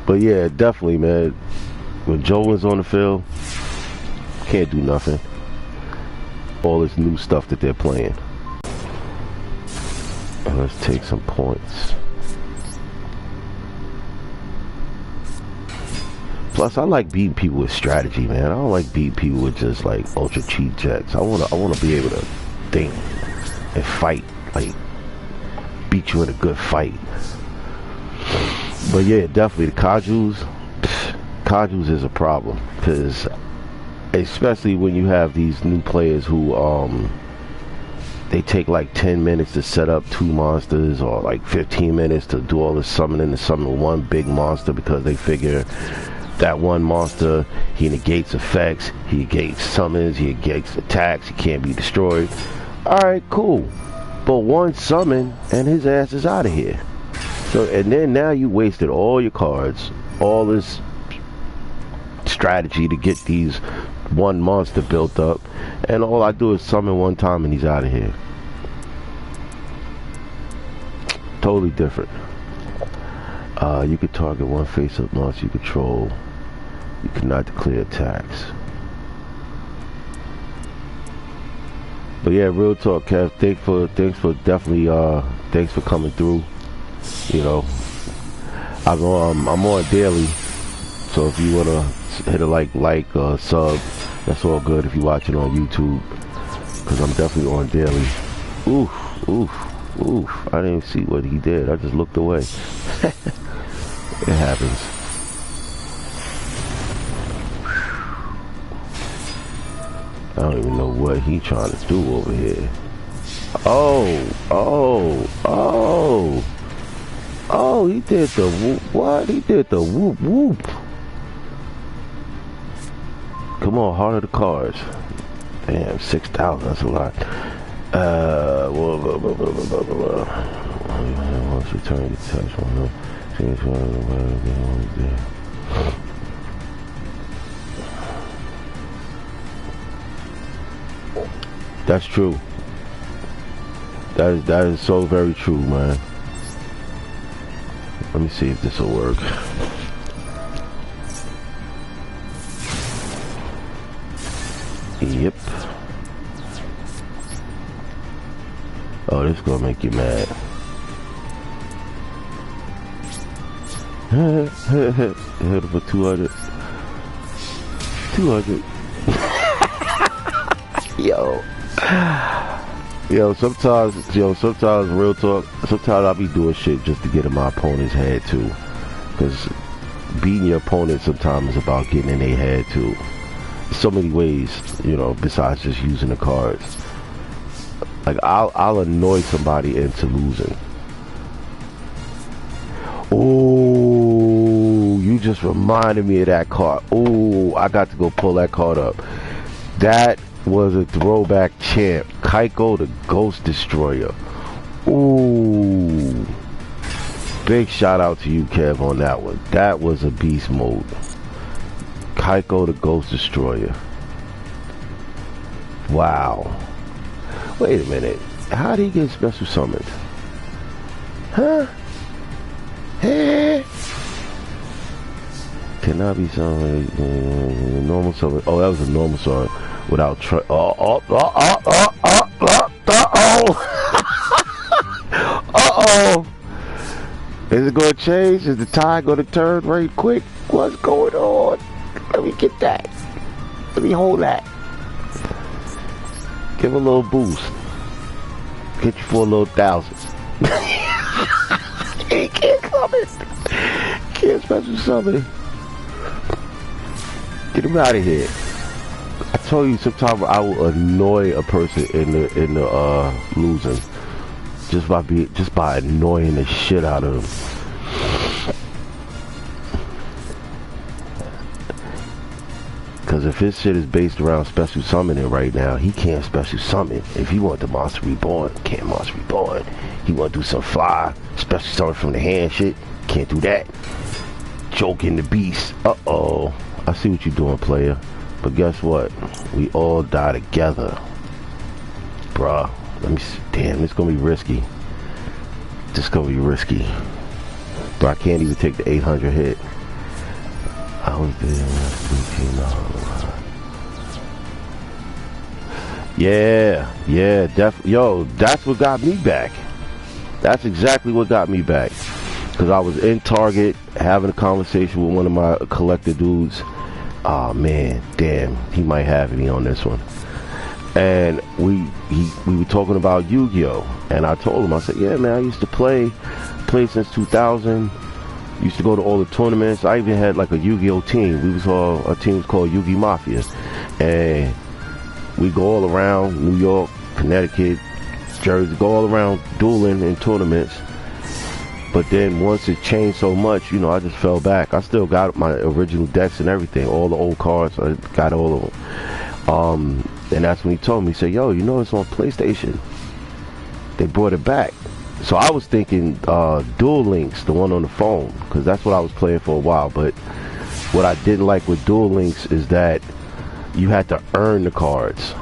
But yeah, definitely, man. When Jogan's on the field, can't do nothing. All this new stuff that they're playing. let's take some points. Plus, I like beating people with strategy, man. I don't like beating people with just like ultra cheat checks. I wanna be able to think and fight, like beat you in a good fight. But yeah, definitely the Kajus is a problem, because especially when you have these new players who they take like 10 minutes to set up 2 monsters, or like 15 minutes to do all the summoning to summon one big monster, because they figure that one monster, he negates effects, he negates summons, he negates attacks, he can't be destroyed. Alright, cool. But one summon and his ass is out of here. So, and then now you wasted all your cards, all this strategy to get these one monster built up, and all I do is summon one time and he's out of here. Totally different. You could target one face-up monster you control. You cannot declare attacks. But yeah, real talk, Kev. Thanks for coming through. You know, I'm on daily, so if you wanna hit a like sub, that's all good. If you're watching on YouTube, because I'm definitely on daily. Oof. I didn't even see what he did. I just looked away. It happens. I don't even know what he trying to do over here. Oh, he did the whoop. What? He did the whoop. Come on, heart of the cards. Damn, 6,000, that's a lot. Once return to touch one. That's true. That is so very true, man. Let me see if this will work. Yep. Oh, this is gonna make you mad. Hit it for 200. 200. Yo, sometimes real talk, sometimes I'll be doing shit just to get in my opponent's head too. Because beating your opponent sometimes is about getting in their head too. So many ways, you know, besides just using the cards. Like I'll annoy somebody into losing. Oh, you just reminded me of that card. Oh, I got to go pull that card up. That was a throwback champ. Kaiko the Ghost Destroyer. Ooh. Big shout out to you, Kev, on that one. That was a beast mode. Kaiko the Ghost Destroyer. Wow. Wait a minute. How did he get special summoned? Huh? Hey. Cannot be summoned. Normal summon. Oh, that was a normal summon. Without uh-oh. Is it going to change? Is the tide going to turn very quick? What's going on? Let me get that. Let me hold that. Give a little boost. Get you for a little 1,000. He can't summon. Can't special summon. Get him out of here. I told you sometimes I will annoy a person in the losing just by annoying the shit out of them. Because if his shit is based around special summoning right now, he can't special summon. If he want the Monster Reborn, can't Monster Reborn. He want to do some fly special summon from the hand shit, can't do that. Joking the beast. Uh-oh. I see what you're doing, player. But guess what? We all die together. Bruh. Let me see. Damn, it's gonna be risky. This gonna be risky. But I can't even take the 800 hit. I was there when I Yeah, yo, that's what got me back. That's exactly what got me back. Because I was in Target having a conversation with one of my collector dudes. Oh man, damn, he might have me on this one. And we were talking about Yu-Gi-Oh! And I told him, I said, yeah man, I used to play since 2000. Used to go to all the tournaments. I even had like a Yu-Gi-Oh! Team. Our team was called Yu-Gi Mafia. And we go all around New York, Connecticut, Jersey, go all around dueling in tournaments. But then once it changed so much, you know, I just fell back. I still got my original decks and everything, all the old cards. I got all of them. And that's when he told me, he said, yo, you know it's on PlayStation. They brought it back. So I was thinking Duel Links, the one on the phone, because that's what I was playing for a while. But what I didn't like with Duel Links is that you had to earn the cards.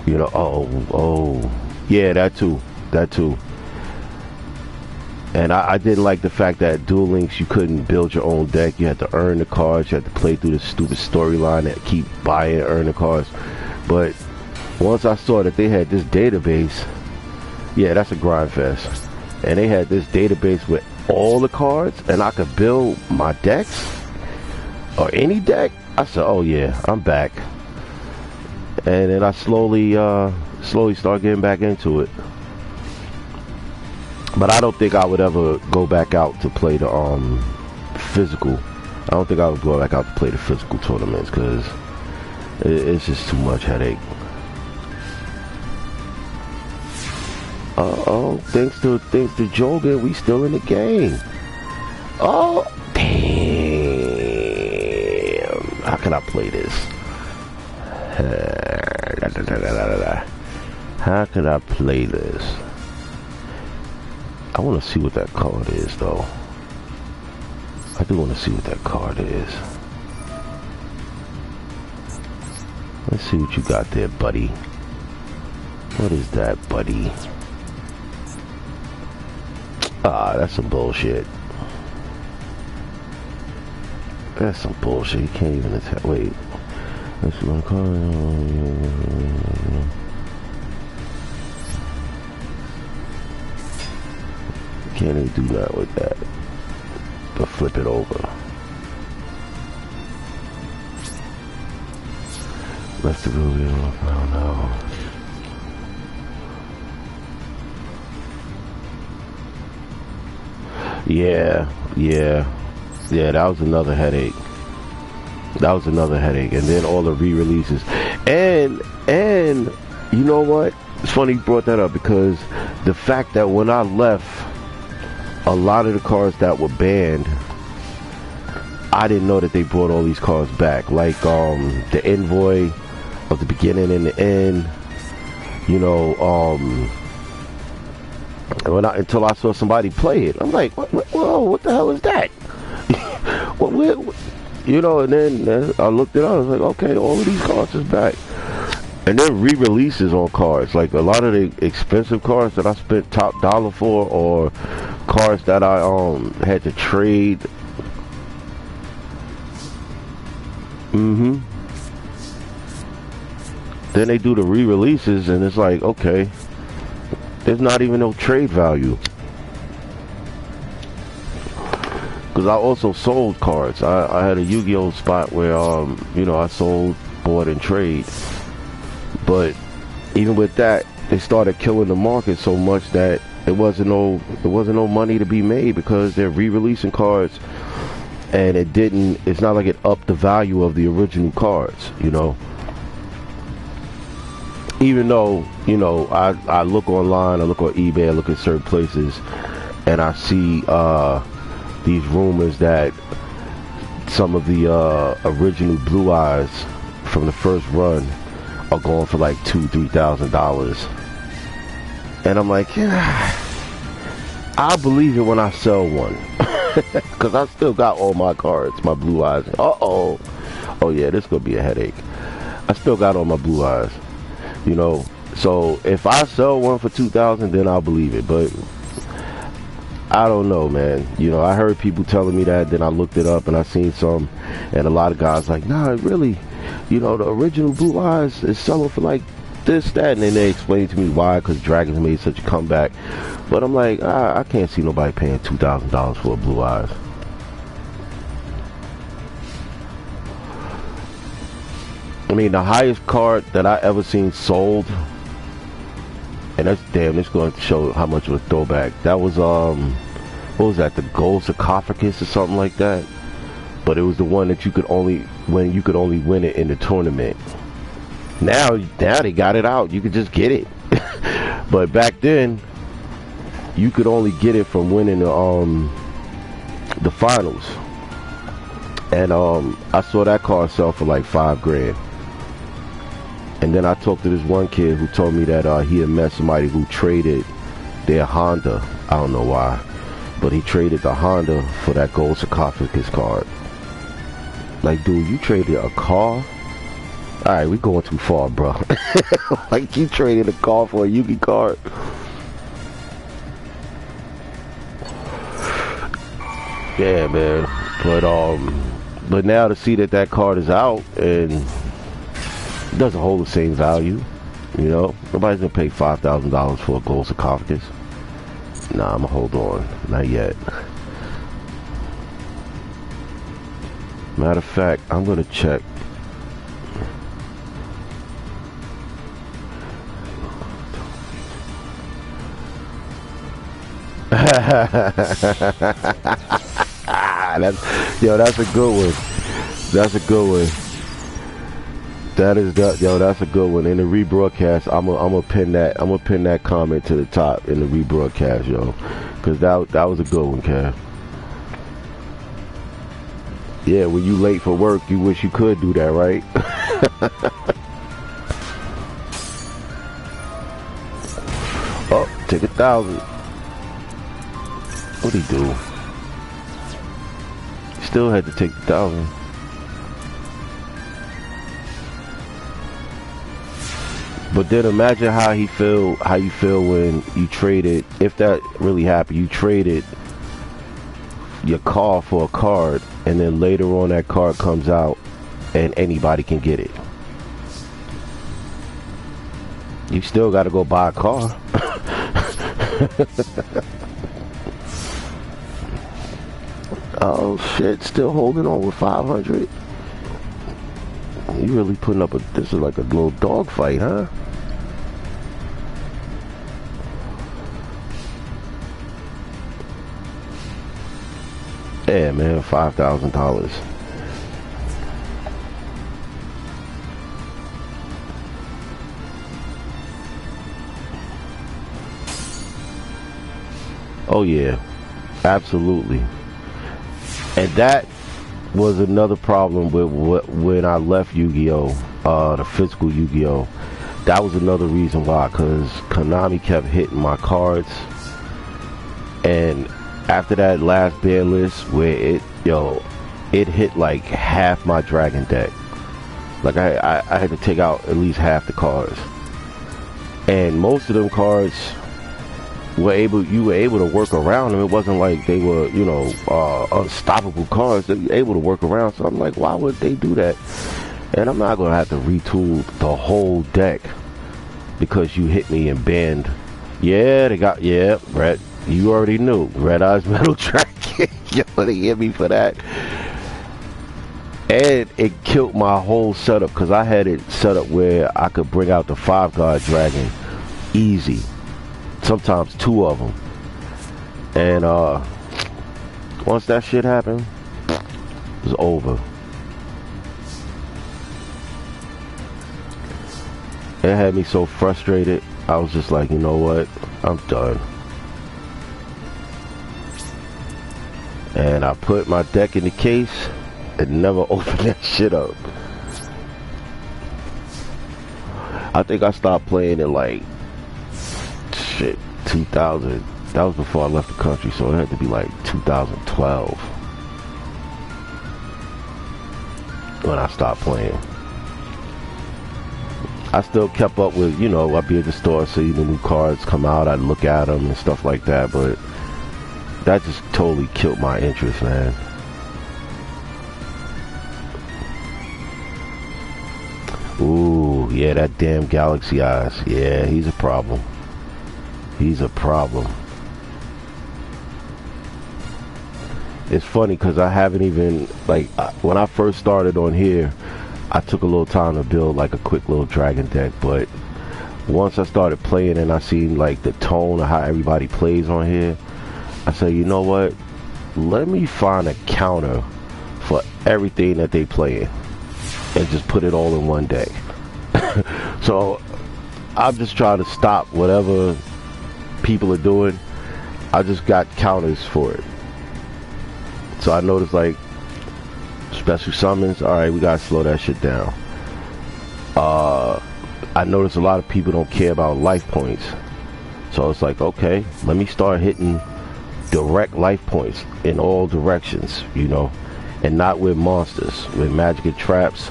You know, yeah, that too. And I didn't like the fact that Duel Links, you couldn't build your own deck. You had to earn the cards. You had to play through the stupid storyline that keep buying and earn the cards. But once I saw that they had this database, yeah, that's a grind fest. And they had this database with all the cards, and I could build my decks or any deck. I said, oh yeah, I'm back. And then I slowly start getting back into it. But I don't think I would ever go back out to play the physical. I don't think I would go back out to play the physical tournaments because it's just too much headache. Thanks to Jogan, we still in the game. Oh, damn. How can I play this? How can I play this? I want to see what that card is, though. I do want to see what that card is. Let's see what you got there, buddy. What is that, buddy? Ah, that's some bullshit. That's some bullshit. You can't even attack. Wait. That's my card. Can't even do that with that. But flip it over. Let's do it. Oh no. Yeah, that was another headache. And then all the re-releases. And you know what? It's funny you brought that up because the fact that when I left, a lot of the cards that were banned, I didn't know that they brought all these cards back. Like the Envoy of the beginning and the end. You know, until I saw somebody play it, I'm like, whoa, what the hell is that? You know, and then I looked it up. I was like, okay, all of these cards is back. And then re-releases on cards, like a lot of the expensive cards that I spent top dollar for, or cards that I had to trade. Then they do the re-releases, and it's like, okay, there's not even no trade value. Because I also sold cards. I had a Yu-Gi-Oh spot where you know, I sold, bought, and trade. But even with that, they started killing the market so much that there wasn't no money to be made because they're re-releasing cards, and it's not like it upped the value of the original cards, you know. Even though, you know, I look online, I look on eBay, I look at certain places, and I see these rumors that some of the original Blue Eyes from the first run are going for like $2,000-$3,000, and I'm like, yeah, I'll believe it when I sell one, because I still got all my cards, my Blue Eyes. Oh yeah, this gonna be a headache. I still got all my Blue Eyes, you know. So if I sell one for $2,000, then I'll believe it. But I don't know, man. You know, I heard people telling me that, then I looked it up and I seen some, and a lot of guys like, nah, really, you know, the original Blue Eyes is selling for like this, that, and then they explained to me why, because Dragons made such a comeback. But I'm like, I can't see nobody paying $2,000 for a Blue Eyes. I mean, the highest card that I ever seen sold, and that's damn, it's going to show how much of a throwback. That was what was that? The gold sarcophagus or something like that. But it was the one that you could only win it in the tournament. Now they got it out. You could just get it. But back then, you could only get it from winning the finals. And I saw that card sell for like $5,000. And then I talked to this one kid who told me that he had met somebody who traded their Honda. I don't know why, but he traded the Honda for that gold sarcophagus card. Like, dude, you traded a car? Alright, we going too far, bro. Like, you traded a car for a Yugi card? Yeah, man. But now to see that card is out and it doesn't hold the same value, you know? Nobody's gonna pay $5,000 for a gold sarcophagus. Nah, I'm gonna hold on. Not yet. Matter of fact, I'm gonna check. That's a good one. That's a good one. That's a good one. In the rebroadcast, I'm gonna pin that. I'm gonna pin that comment to the top in the rebroadcast, yo, because that was a good one, Kev. Yeah, when you late for work, you wish you could do that, right? Oh, take 1,000. What'd he do? Still had to take 1,000. But then imagine how you feel when you traded, if that really happened, you traded your car for a card, and then later on that card comes out and anybody can get it. You still got to go buy a car. Oh shit, still holding on with 500. You really putting up this is like a little dog fight, huh? Yeah, man, $5,000. Oh yeah, absolutely. And that was another problem with when I left Yu-Gi-Oh, the physical Yu-Gi-Oh. That was another reason why, because Konami kept hitting my cards, and after that last ban list where it hit like half my dragon deck. Like I had to take out at least half the cards, and most of them cards you were able to work around them. It wasn't like they were, unstoppable cards. They were able to work around. So I'm like, why would they do that? And I'm not gonna have to retool the whole deck because you hit me and banned. Yeah, Brett. You already knew. Red Eyes Metal Dragon. Yo, they hit me for that. And it killed my whole setup because I had it set up where I could bring out the 5-guard dragon easy. Sometimes 2 of them. And once that shit happened, it was over. It had me so frustrated. I was just like, you know what? I'm done. And I put my deck in the case and never opened that shit up. I think I stopped playing it like 2000. That was before I left the country, so it had to be like 2012 when I stopped playing. I still kept up with, I'd be at the store, see the new cards come out, I'd look at them and stuff like that, but that just totally killed my interest, man. Ooh, Yeah, that damn Galaxy Eyes. Yeah, he's a problem. He's a problem. It's funny because I haven't even, like, when I first started on here, I took a little time to build like a quick little dragon deck, but once I started playing and I seen like the tone of how everybody plays on here, I said, you know what? Let me find a counter for everything that they play and just put it all in one deck. So I'm just trying to stop whatever people are doing. I just got counters for it. So I noticed like special summons, alright, we gotta slow that shit down. I noticed a lot of people don't care about life points. So it's like, okay, let me start hitting direct life points in all directions, you know, and not with monsters, with magic and traps,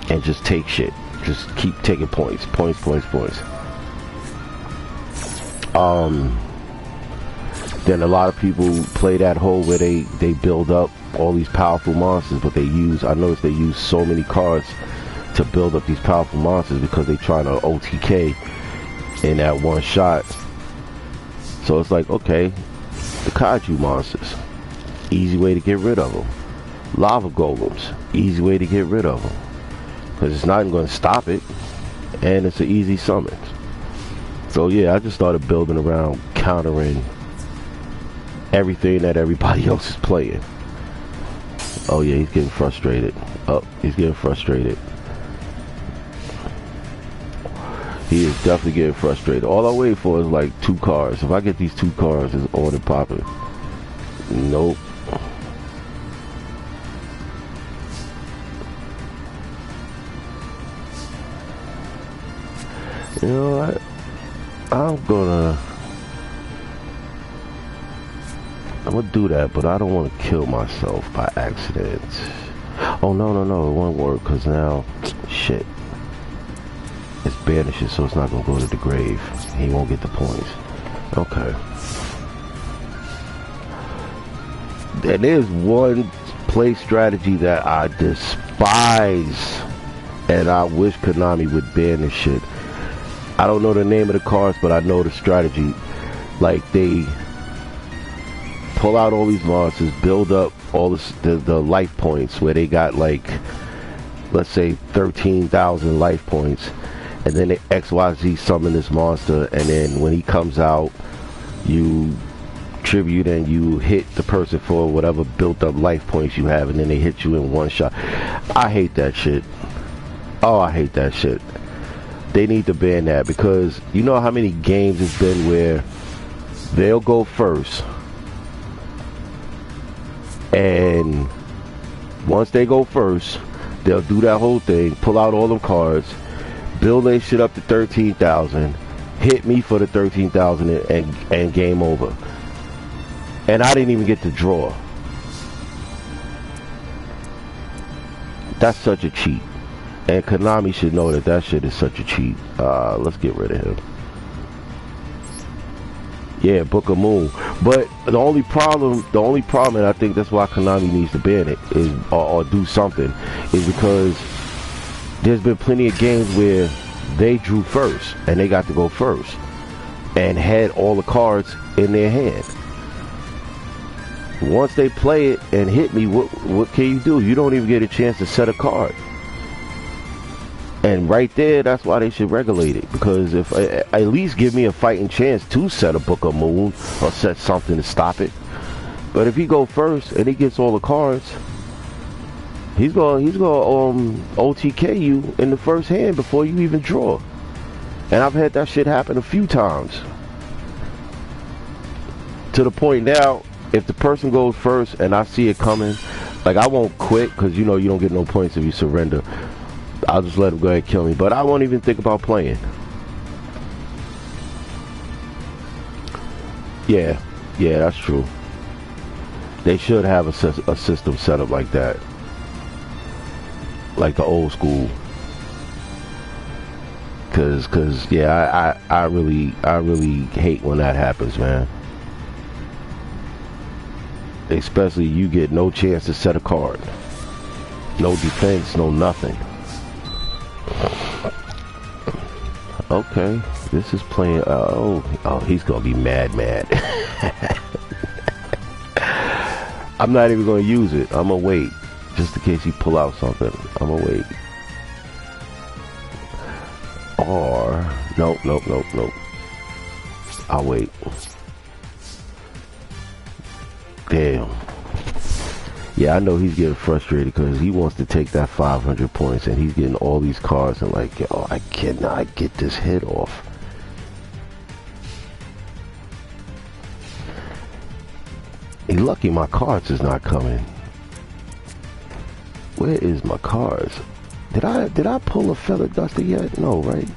and just take shit. Just keep taking points. Then a lot of people play that whole where they build up all these powerful monsters, but I noticed they use so many cards to build up these powerful monsters because they trying to OTK in that one shot. So it's like, okay, the kaiju monsters, easy way to get rid of them. Lava golems, easy way to get rid of them, because it's not even going to stop it, and it's an easy summon. So yeah, I just started building around countering everything that everybody else is playing. Oh yeah, he's getting frustrated. Oh, he's getting frustrated. He is definitely getting frustrated. All I wait for is like 2 cards. If I get these 2 cards, it's on and popping. Nope. You know what? I'm gonna do that, but I don't want to kill myself by accident. Oh no, it won't work because now, shit. It's banishes, so it's not gonna go to the grave. He won't get the points. Okay. And there's one play strategy that I despise, and I wish Konami would ban this shit. I don't know the name of the cards, but I know the strategy. Like, they pull out all these monsters, build up all the life points where they got like, let's say 13,000 life points, and then they XYZ summon this monster, and then when he comes out, you tribute and you hit the person for whatever built up life points you have, and then they hit you in one shot. I hate that shit. Oh, I hate that shit. They need to ban that, because you know how many games it's been where they'll go first, and once they go first, they'll do that whole thing, pull out all them cards, build that shit up to 13,000, hit me for the 13,000, and game over. And I didn't even get to draw. That's such a cheat. And Konami should know that that shit is such a cheat. Let's get rid of him. Yeah, Book of Moon. But the only problem, and I think that's why Konami needs to ban it, is or do something, is because there's been plenty of games where they drew first, and they got to go first, and had all the cards in their hand. Once they play it and hit me, what can you do? You don't even get a chance to set a card. And right there, that's why they should regulate it. Because if at least give me a fighting chance to set a Book of Moon or set something to stop it. But if he go first and he gets all the cards, he's gonna OTK you in the first hand before you even draw. And I've had that shit happen a few times. To the point now, if the person goes first and I see it coming, like, I won't quit, because you know you don't get no points if you surrender. I'll just let him go ahead and kill me, but I won't even think about playing. Yeah, that's true. They should have a system set up like that, like the old school. Cause yeah, I really hate when that happens, man. Especially you get no chance to set a card, no defense, no nothing. Okay, this is playing. Oh, he's gonna be mad. I'm not even gonna use it. I'm gonna wait, just in case he pull out something. I'm gonna wait. Or nope. I'll wait. Damn. Yeah, I know he's getting frustrated because he wants to take that 500 points and he's getting all these cards and like, yo, I cannot get this hit off. He lucky my cards is not coming. Where is my cards? Did I pull a feather duster yet? No, right?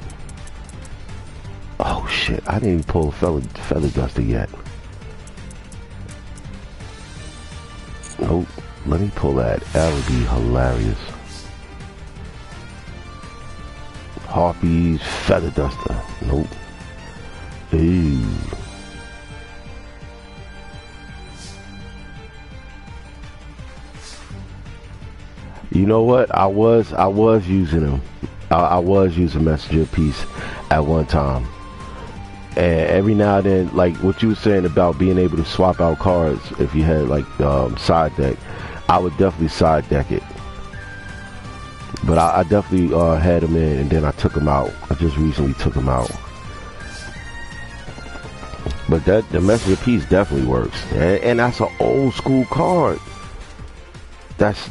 Oh shit, I didn't even pull a feather duster yet. Nope. Let me pull that. That would be hilarious. Harpies, feather duster. Nope. Ooh. You know what? I was using them. I was using messenger piece at one time. And every now and then, like what you were saying about being able to swap out cards if you had like side deck, I would definitely side deck it. But I definitely had them in and then I took them out. I just recently took them out. But the messenger piece definitely works. And that's an old school card. That's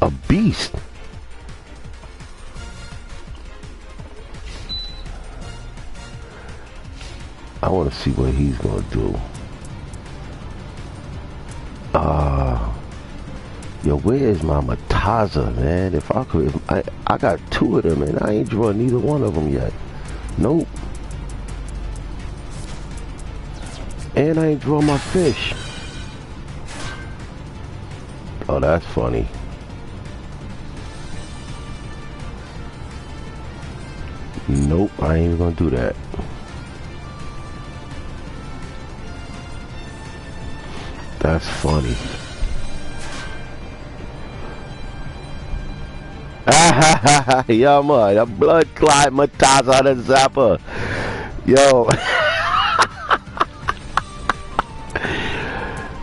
a beast. I want to see what he's gonna do. Yo, where is my Mataza, man? If I could, I got two of them and I ain't drawn neither one of them yet. Nope. And I ain't drawn my fish. Oh, that's funny. Nope, I ain't even gonna do that. That's funny. Yo, man, a blood clot Mataza on the zapper. Yo.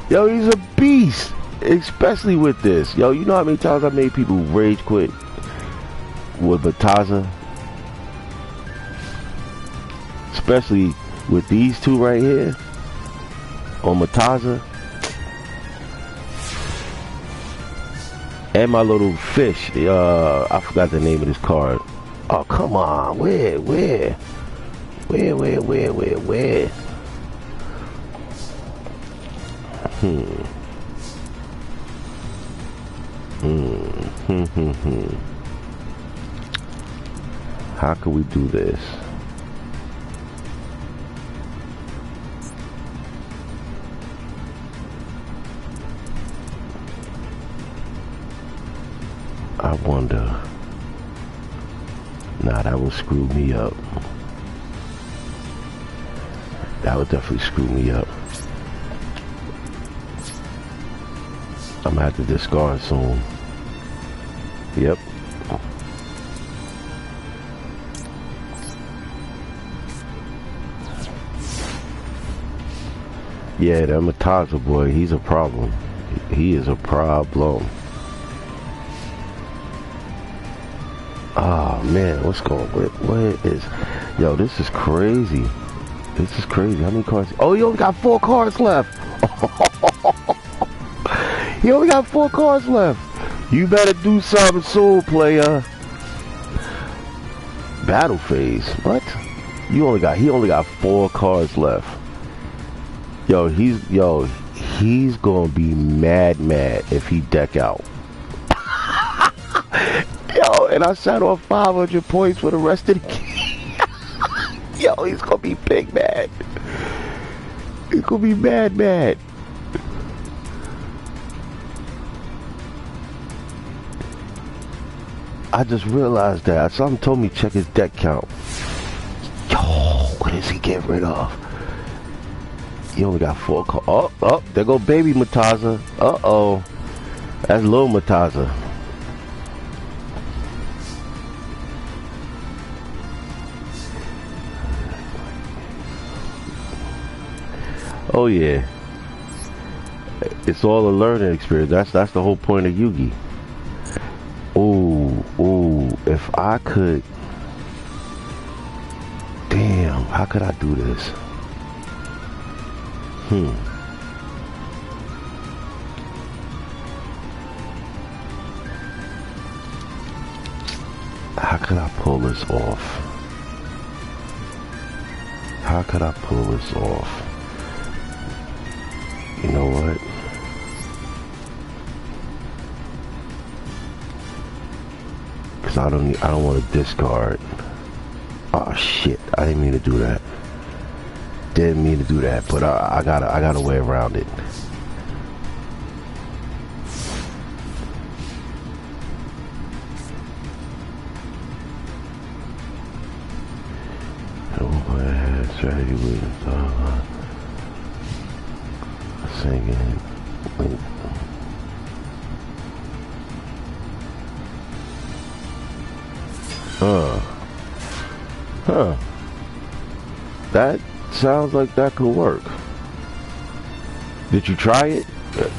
Yo, he's a beast. Especially with this. Yo, you know how many times I made people rage quit with Mataza? Especially with these two right here on Mataza. And my little fish. I forgot the name of this card. Oh, come on. Where? How can we do this? I wonder. Nah, that would screw me up. That would definitely screw me up. I'm gonna have to discard soon. Yep. Yeah, that Mataza boy, he's a problem. He is a problem. Oh man, what's going on? What is? Yo, this is crazy. This is crazy. How many cards? Oh, you only got 4 cards left. You only got 4 cards left. You better do something soon, player. Battle phase. What? He only got 4 cards left. Yo, he's gonna be mad if he deck out. Yo, and I sat on 500 points for the rest of the game. Yo, he's gonna be big mad. He's gonna be mad. I just realized that. Something told me check his deck count. Yo, what does he get rid of? He only got 4 cards. Oh, there go baby Mataza. Uh-oh. That's little Mataza. Oh yeah. It's all a learning experience. That's the whole point of Yugi. Ooh, if I could... Damn, how could I do this? How could I pull this off? How could I pull this off? You know what? Cause I don't want to discard. Oh shit! I didn't mean to do that. Didn't mean to do that, but I got a way around it. Strategy with singing. That sounds like that could work. Did you try it?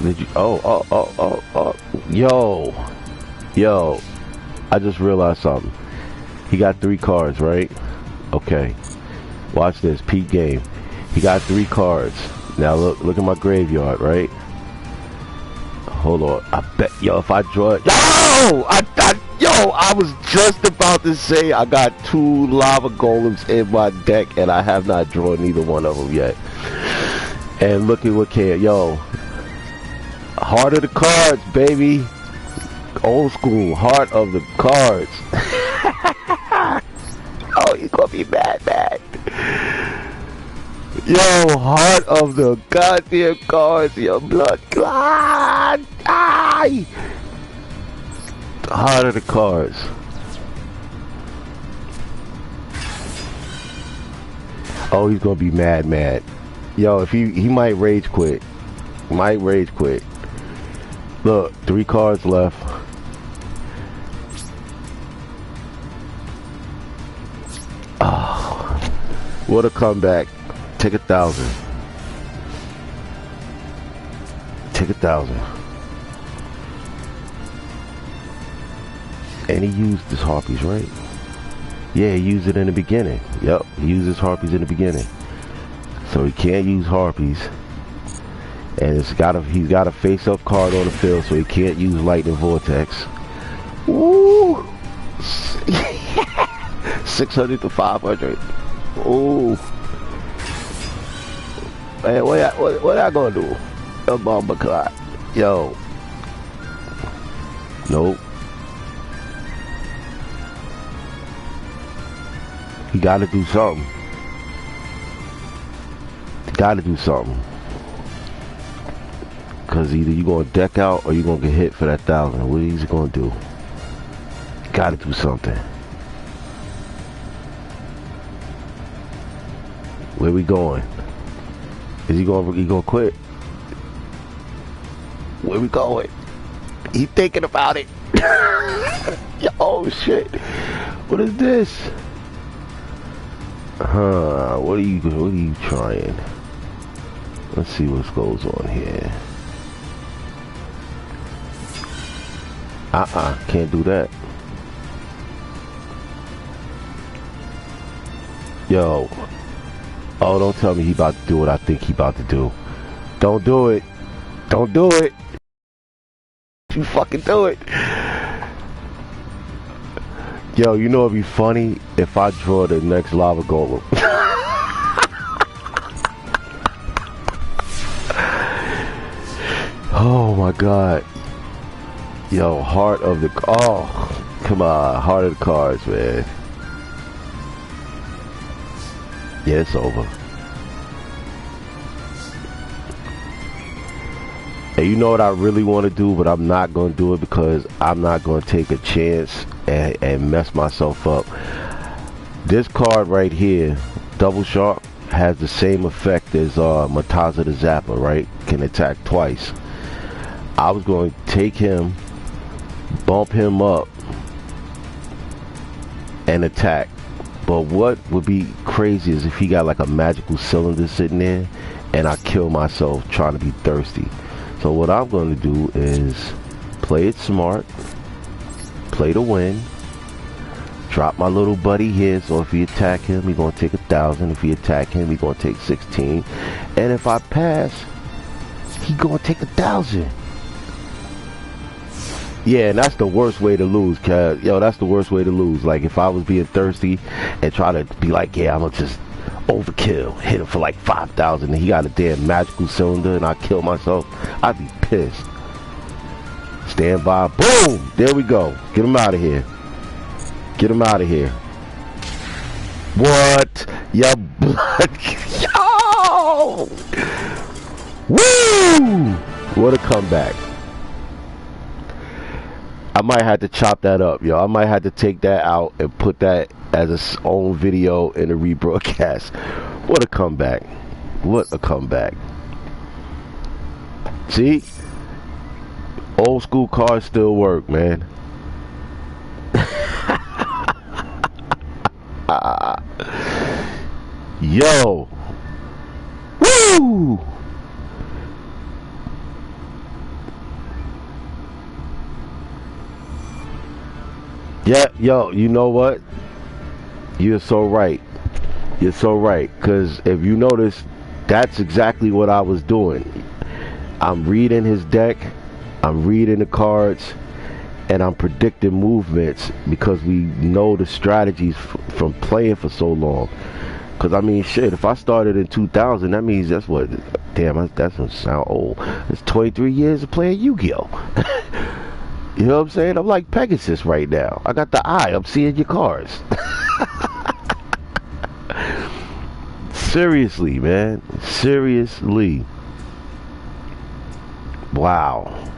Did you? Oh. Yo. I just realized something. He got 3 cards, right? Okay. Watch this, peak game. He got 3 cards. Now look at my graveyard, right? Hold on. I bet, if I draw it. I was just about to say I got 2 lava golems in my deck and I have not drawn either one of them yet. And look at what came. Heart of the cards, baby. Old school, heart of the cards. Oh, he's gonna be mad. Yo, heart of the goddamn cards, your blood clot. Heart of the cards. Oh, he's gonna be mad. Yo, if he might rage quit. Look, 3 cards left. Oh, what a comeback. Take 1,000. Take 1,000. And he used his harpies, right? Yeah, he used it in the beginning. Yep, he used his harpies in the beginning. So he can't use harpies. And he's got a face-up card on the field, so he can't use lightning vortex. Woo! 600 to 500. Ooh. Man, what I gonna do? A bomber clock. Yo. Nope. You gotta do something. Cause either you gonna deck out or you gonna get hit for that 1,000. What are you gonna do? Gotta do something. Where we going? Is he gonna quit? Where we going? He thinking about it. Oh shit! What is this? What are you trying? Let's see what goes on here. Can't do that. Yo. Oh, don't tell me he about to do what I think he about to do. Don't do it. Don't do it. You fucking do it. Yo, you know it'd be funny if I draw the next lava golem. Oh my god. Yo, heart of the... Oh, come on. Heart of the cards, man. Yeah, it's over. And you know what I really want to do, but I'm not going to do it because I'm not going to take a chance and mess myself up. This card right here, Double Shark, has the same effect as Mataza the Zapper, right? Can attack twice. I was going to take him, bump him up, and attack. But what would be crazy is if he got like a magical cylinder sitting there and I kill myself trying to be thirsty. So what I'm going to do is play it smart, play to win, drop my little buddy here, so if he attack him, he gonna take 1,000. If he attack him, he gonna take 16. And if I pass, he gonna take 1,000. Yeah, and that's the worst way to lose, cuz. Yo, that's the worst way to lose. Like, if I was being thirsty and try to be like, yeah, I'm gonna just overkill, hit him for like 5,000, and he got a damn magical cylinder, and I kill myself, I'd be pissed. Stand by. Boom! There we go. Get him out of here. Get him out of here. What? Your blood. Yo! Woo! What a comeback. I might have to chop that up, yo. I might have to take that out and put that as its own video in the rebroadcast. What a comeback. What a comeback. See? Old school cars still work, man. Yo. Woo! Yeah, yo, you know what? You're so right. You're so right. Because if you notice, that's exactly what I was doing. I'm reading his deck, I'm reading the cards, and I'm predicting movements because we know the strategies from playing for so long. Because, I mean, shit, if I started in 2000, that means that's what, damn, that doesn't sound old. It's 23 years of playing Yu-Gi-Oh! You know what I'm saying? I'm like Pegasus right now. I got the eye. I'm seeing your cards. Seriously, man. Seriously. Wow.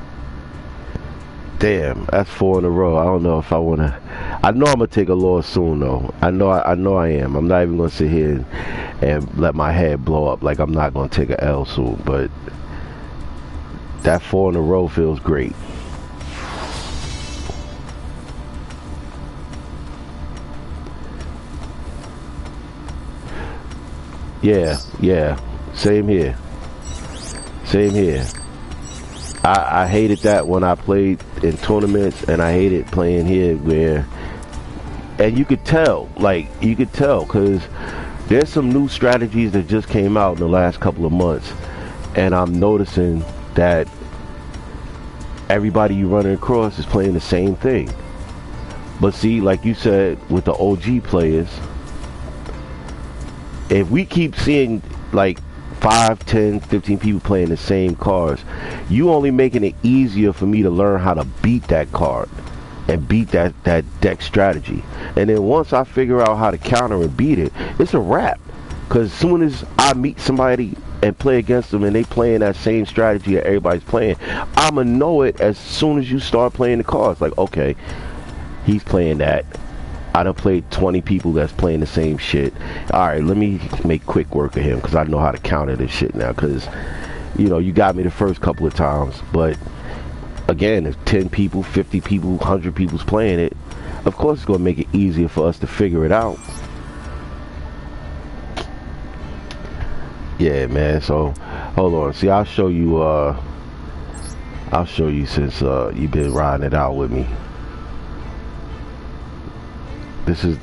Damn, that's 4 in a row. I don't know if I want to. I know I'm going to take a loss soon, though. I know I am. I'm not even going to sit here and let my head blow up like I'm not going to take an L soon. But that 4 in a row feels great. Yeah, same here. Same here. I hated that when I played in tournaments, and I hated playing here where, and you could tell, because there's some new strategies that just came out in the last couple of months, and I'm noticing that everybody you running across is playing the same thing. But see, like you said, with the OG players, if we keep seeing like 5, 10, 15 people playing the same cards, you only making it easier for me to learn how to beat that card and beat that deck strategy. And then once I figure out how to counter and beat it, it's a wrap. Because as soon as I meet somebody and play against them and they playing that same strategy that everybody's playing, I'ma know it as soon as you start playing the cards. Like, okay, he's playing that. I done played 20 people that's playing the same shit. Alright, let me make quick work of him because I know how to counter this shit now. Because, you know, you got me the first couple of times. But, again, if 10 people, 50 people, 100 people's playing it, of course it's going to make it easier for us to figure it out. Yeah, man. So, hold on. See, I'll show you since you've been riding it out with me. This is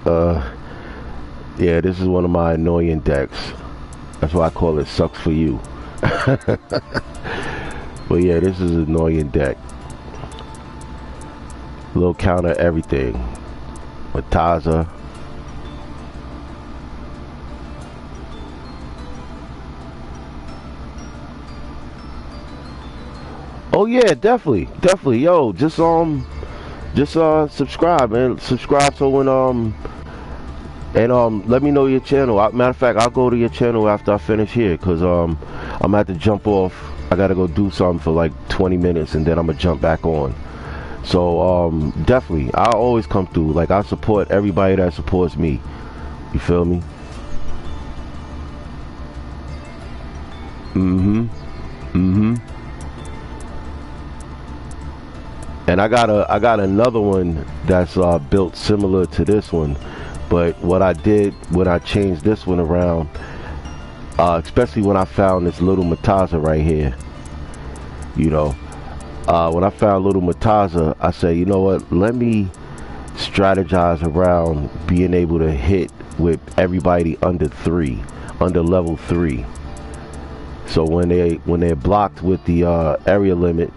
yeah, this is one of my annoying decks. That's why I call it Sucks For You. But yeah, this is an annoying deck. Little counter everything. With Taza. Oh yeah, definitely. Yo, just subscribe, man. Subscribe so when let me know your channel. Matter of fact, I'll go to your channel after I finish here, cause I'm gonna have to jump off. I gotta go do something for like 20 minutes, and then I'm gonna jump back on. So definitely, I'll always come through. Like, I support everybody that supports me. You feel me? And I got another one that's built similar to this one, but what I did when I changed this one around, especially when I found this little Mataza right here. You know, when I found little Mataza, I said, you know what, let me strategize around being able to hit with everybody under level 3. So when they're blocked with the area limit,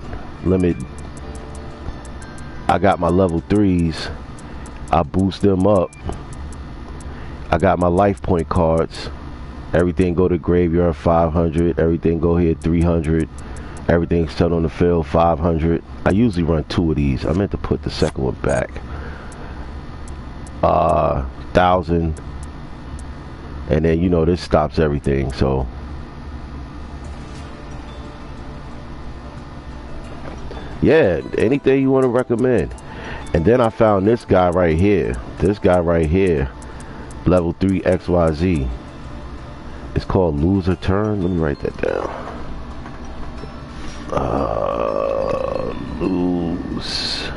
I got my level 3s. I boost them up. I got my life point cards. Everything go to graveyard 500. Everything go here 300. Everything set on the field 500. I usually run 2 of these. I meant to put the second one back. 1,000. And then, you know, this stops everything. So yeah, anything you want to recommend. And then I found this guy right here. Level 3 XYZ. It's called Lose a Turn. Let me write that down. Lose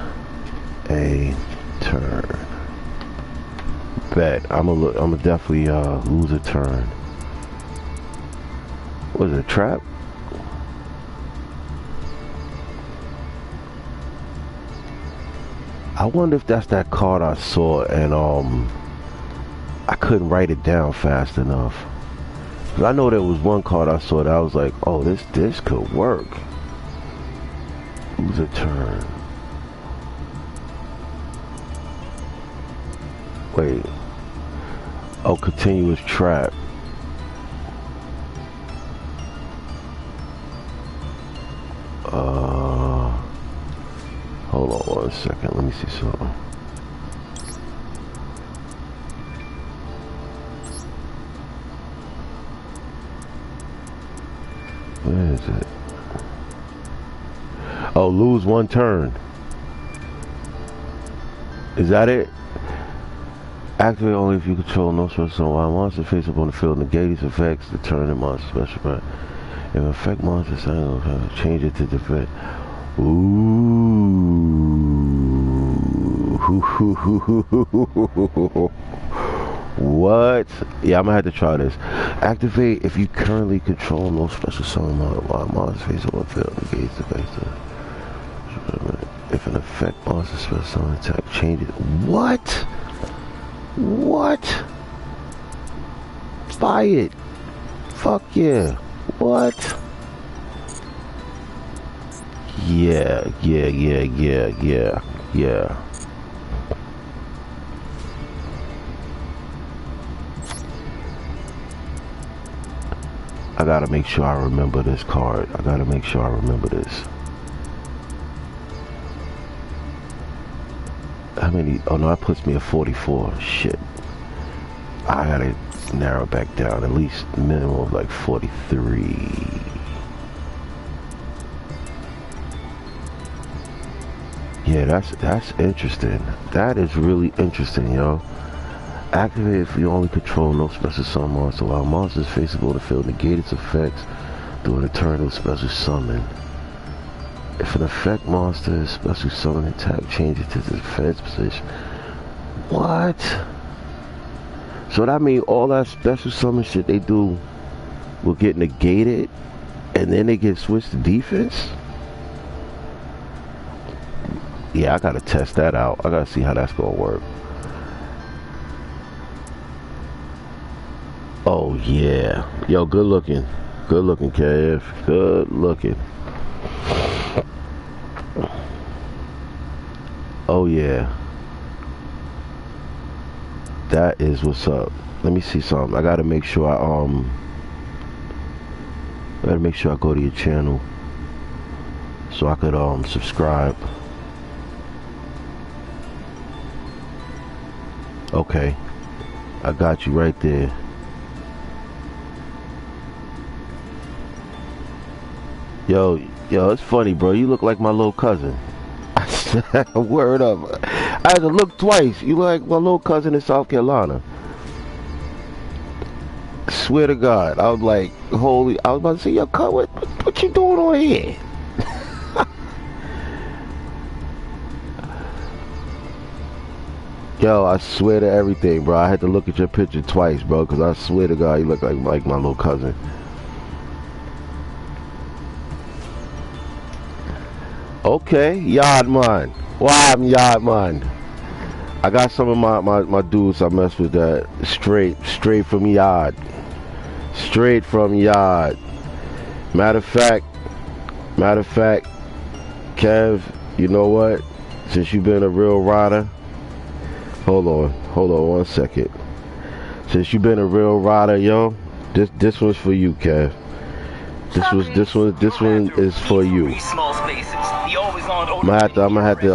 a turn. Bet. I'ma definitely lose a turn. What is it, trap? I wonder if that's that card I saw and I couldn't write it down fast enough. 'Cause I know there was one card I saw that I was like, oh, this could work. Lose a turn. Wait. Oh, continuous trap. Hold on 1 second. Let me see something. Where is it? Oh, lose 1 turn. Is that it? Activate only if you control no special summon. While monster face up on the field, negate these effects to turn the monster special effect. If affect monster sign, change it to defend. Ooh. What? Yeah, I'm gonna have to try this. Activate if you currently control no special summon while monster face up on the field, negate the effects. If an effect monster special summon attack changes. What? What? Buy it. Fuck yeah. What? Yeah. I gotta make sure I remember this card. I gotta make sure I remember this. How many? Oh no, that puts me at 44. Shit. I gotta narrow back down. At least minimum of like 43. Yeah, that's interesting. That is really interesting, yo. Activate if you only control no special summon monster. While monsters faceable to field, negate its effects through an eternal special summon. If an effect monster is special summon attack, change it to the defense position. What? So that means all that special summon shit they do will get negated and then they get switched to defense? Yeah, I gotta test that out. I gotta see how that's gonna work. Oh yeah. Yo, good looking. Good looking, Kev. Good looking. Oh yeah. That is what's up. Let me see something. I gotta make sure I go to your channel so I could subscribe. Okay. I got you right there. Yo, it's funny, bro. You look like my little cousin. Word up. I had to look twice. You look like my little cousin in South Carolina. Swear to God. I was like, holy. I was about to say, yo, cut, what you doing on here? Yo, I swear to everything, bro. I had to look at your picture twice, bro, because I swear to God, you look like my little cousin. Okay, Yard Man. Why I'm Yard Man? I got some of my dudes I mess with that straight from Yard. Straight from Yard. Matter of fact, Kev, you know what? Since you've been a real rider, hold on 1 second. Since you've been a real rider, yo, this one's for you, Kev. This one is for you. I'm gonna have to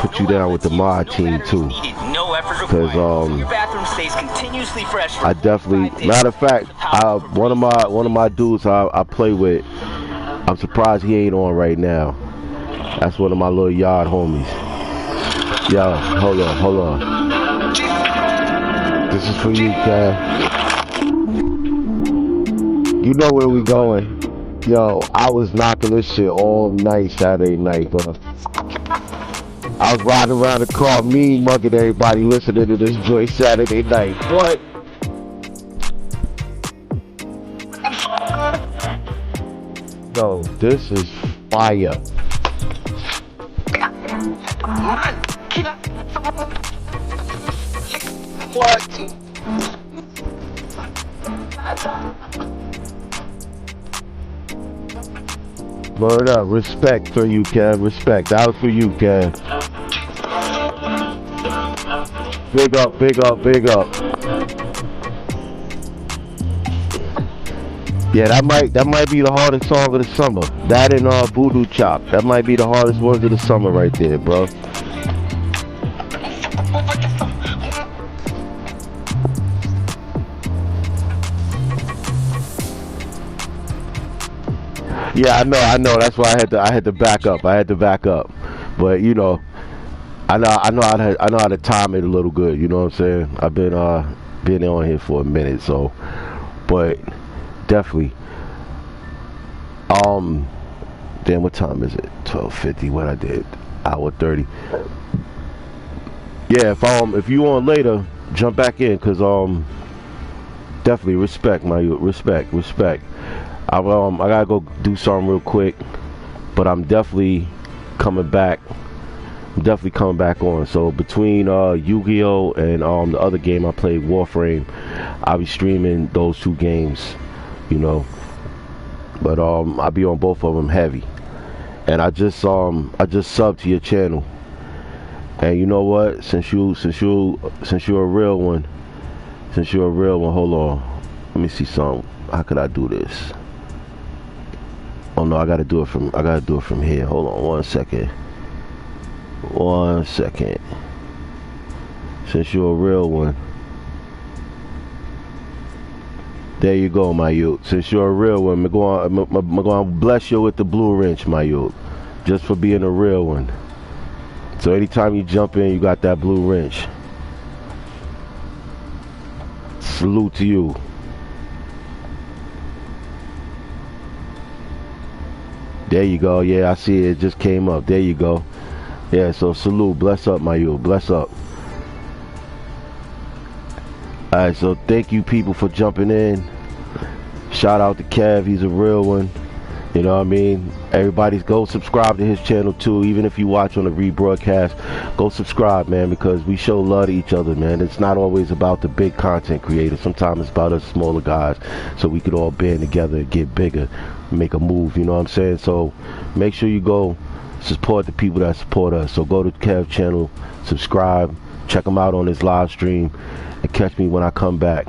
put you down with the mod team too, because I definitely, matter of fact, one of my dudes I play with, I'm surprised he ain't on right now. That's one of my little yard homies. Yo, hold on. This is for you, Kev. You know where we going. Yo, I was knocking this shit all night Saturday night, bro. I was riding around the car, mean mugging everybody listening to this joint Saturday night. What? Yo, this is fire. What? Word up, respect for you, Kev. Respect. That was for you, Kev. Big up. Yeah, that might be the hardest song of the summer. That and Voodoo Chop. That might be the hardest ones of the summer right there, bro. Yeah, I know. That's why I had to back up. But you know, I know how to time it a little good. You know what I'm saying? I've been on here for a minute, so. But definitely. Damn, what time is it? 12:50. What I did? Hour 30. Yeah, if you on later, jump back in, cause definitely respect, my youth. Respect. I gotta go do something real quick, but I'm definitely coming back. On. So between Yu-Gi-Oh and the other game I played, Warframe, I'll be streaming those two games, you know. But I'll be on both of them heavy. And I just subbed to your channel. And you know what? Since you're a real one, hold on. Let me see something. How could I do this? Oh no, I gotta do it from here. Hold on 1 second. Since you're a real one. There you go, my youth. Since you're a real one, I'm going to bless you with the blue wrench, my youth. Just for being a real one. So anytime you jump in, you got that blue wrench. Salute to you. There you go. Yeah, I see it. It just came up. There you go. Yeah, so salute. Bless up, my youth. Bless up. Alright, so thank you people for jumping in. Shout out to Kev, he's a real one. You know what I mean? Everybody's go subscribe to his channel too. Even if you watch on the rebroadcast, go subscribe, man, because we show love to each other, man. It's not always about the big content creators. Sometimes it's about us smaller guys, so we could all band together and get bigger, make a move, you know what I'm saying? So make sure you go support the people that support us. So go to Kev's channel, subscribe, check him out on his live stream, and catch me when I come back.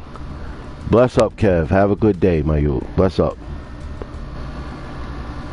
Bless up, Kev. Have a good day, my youth. Bless up.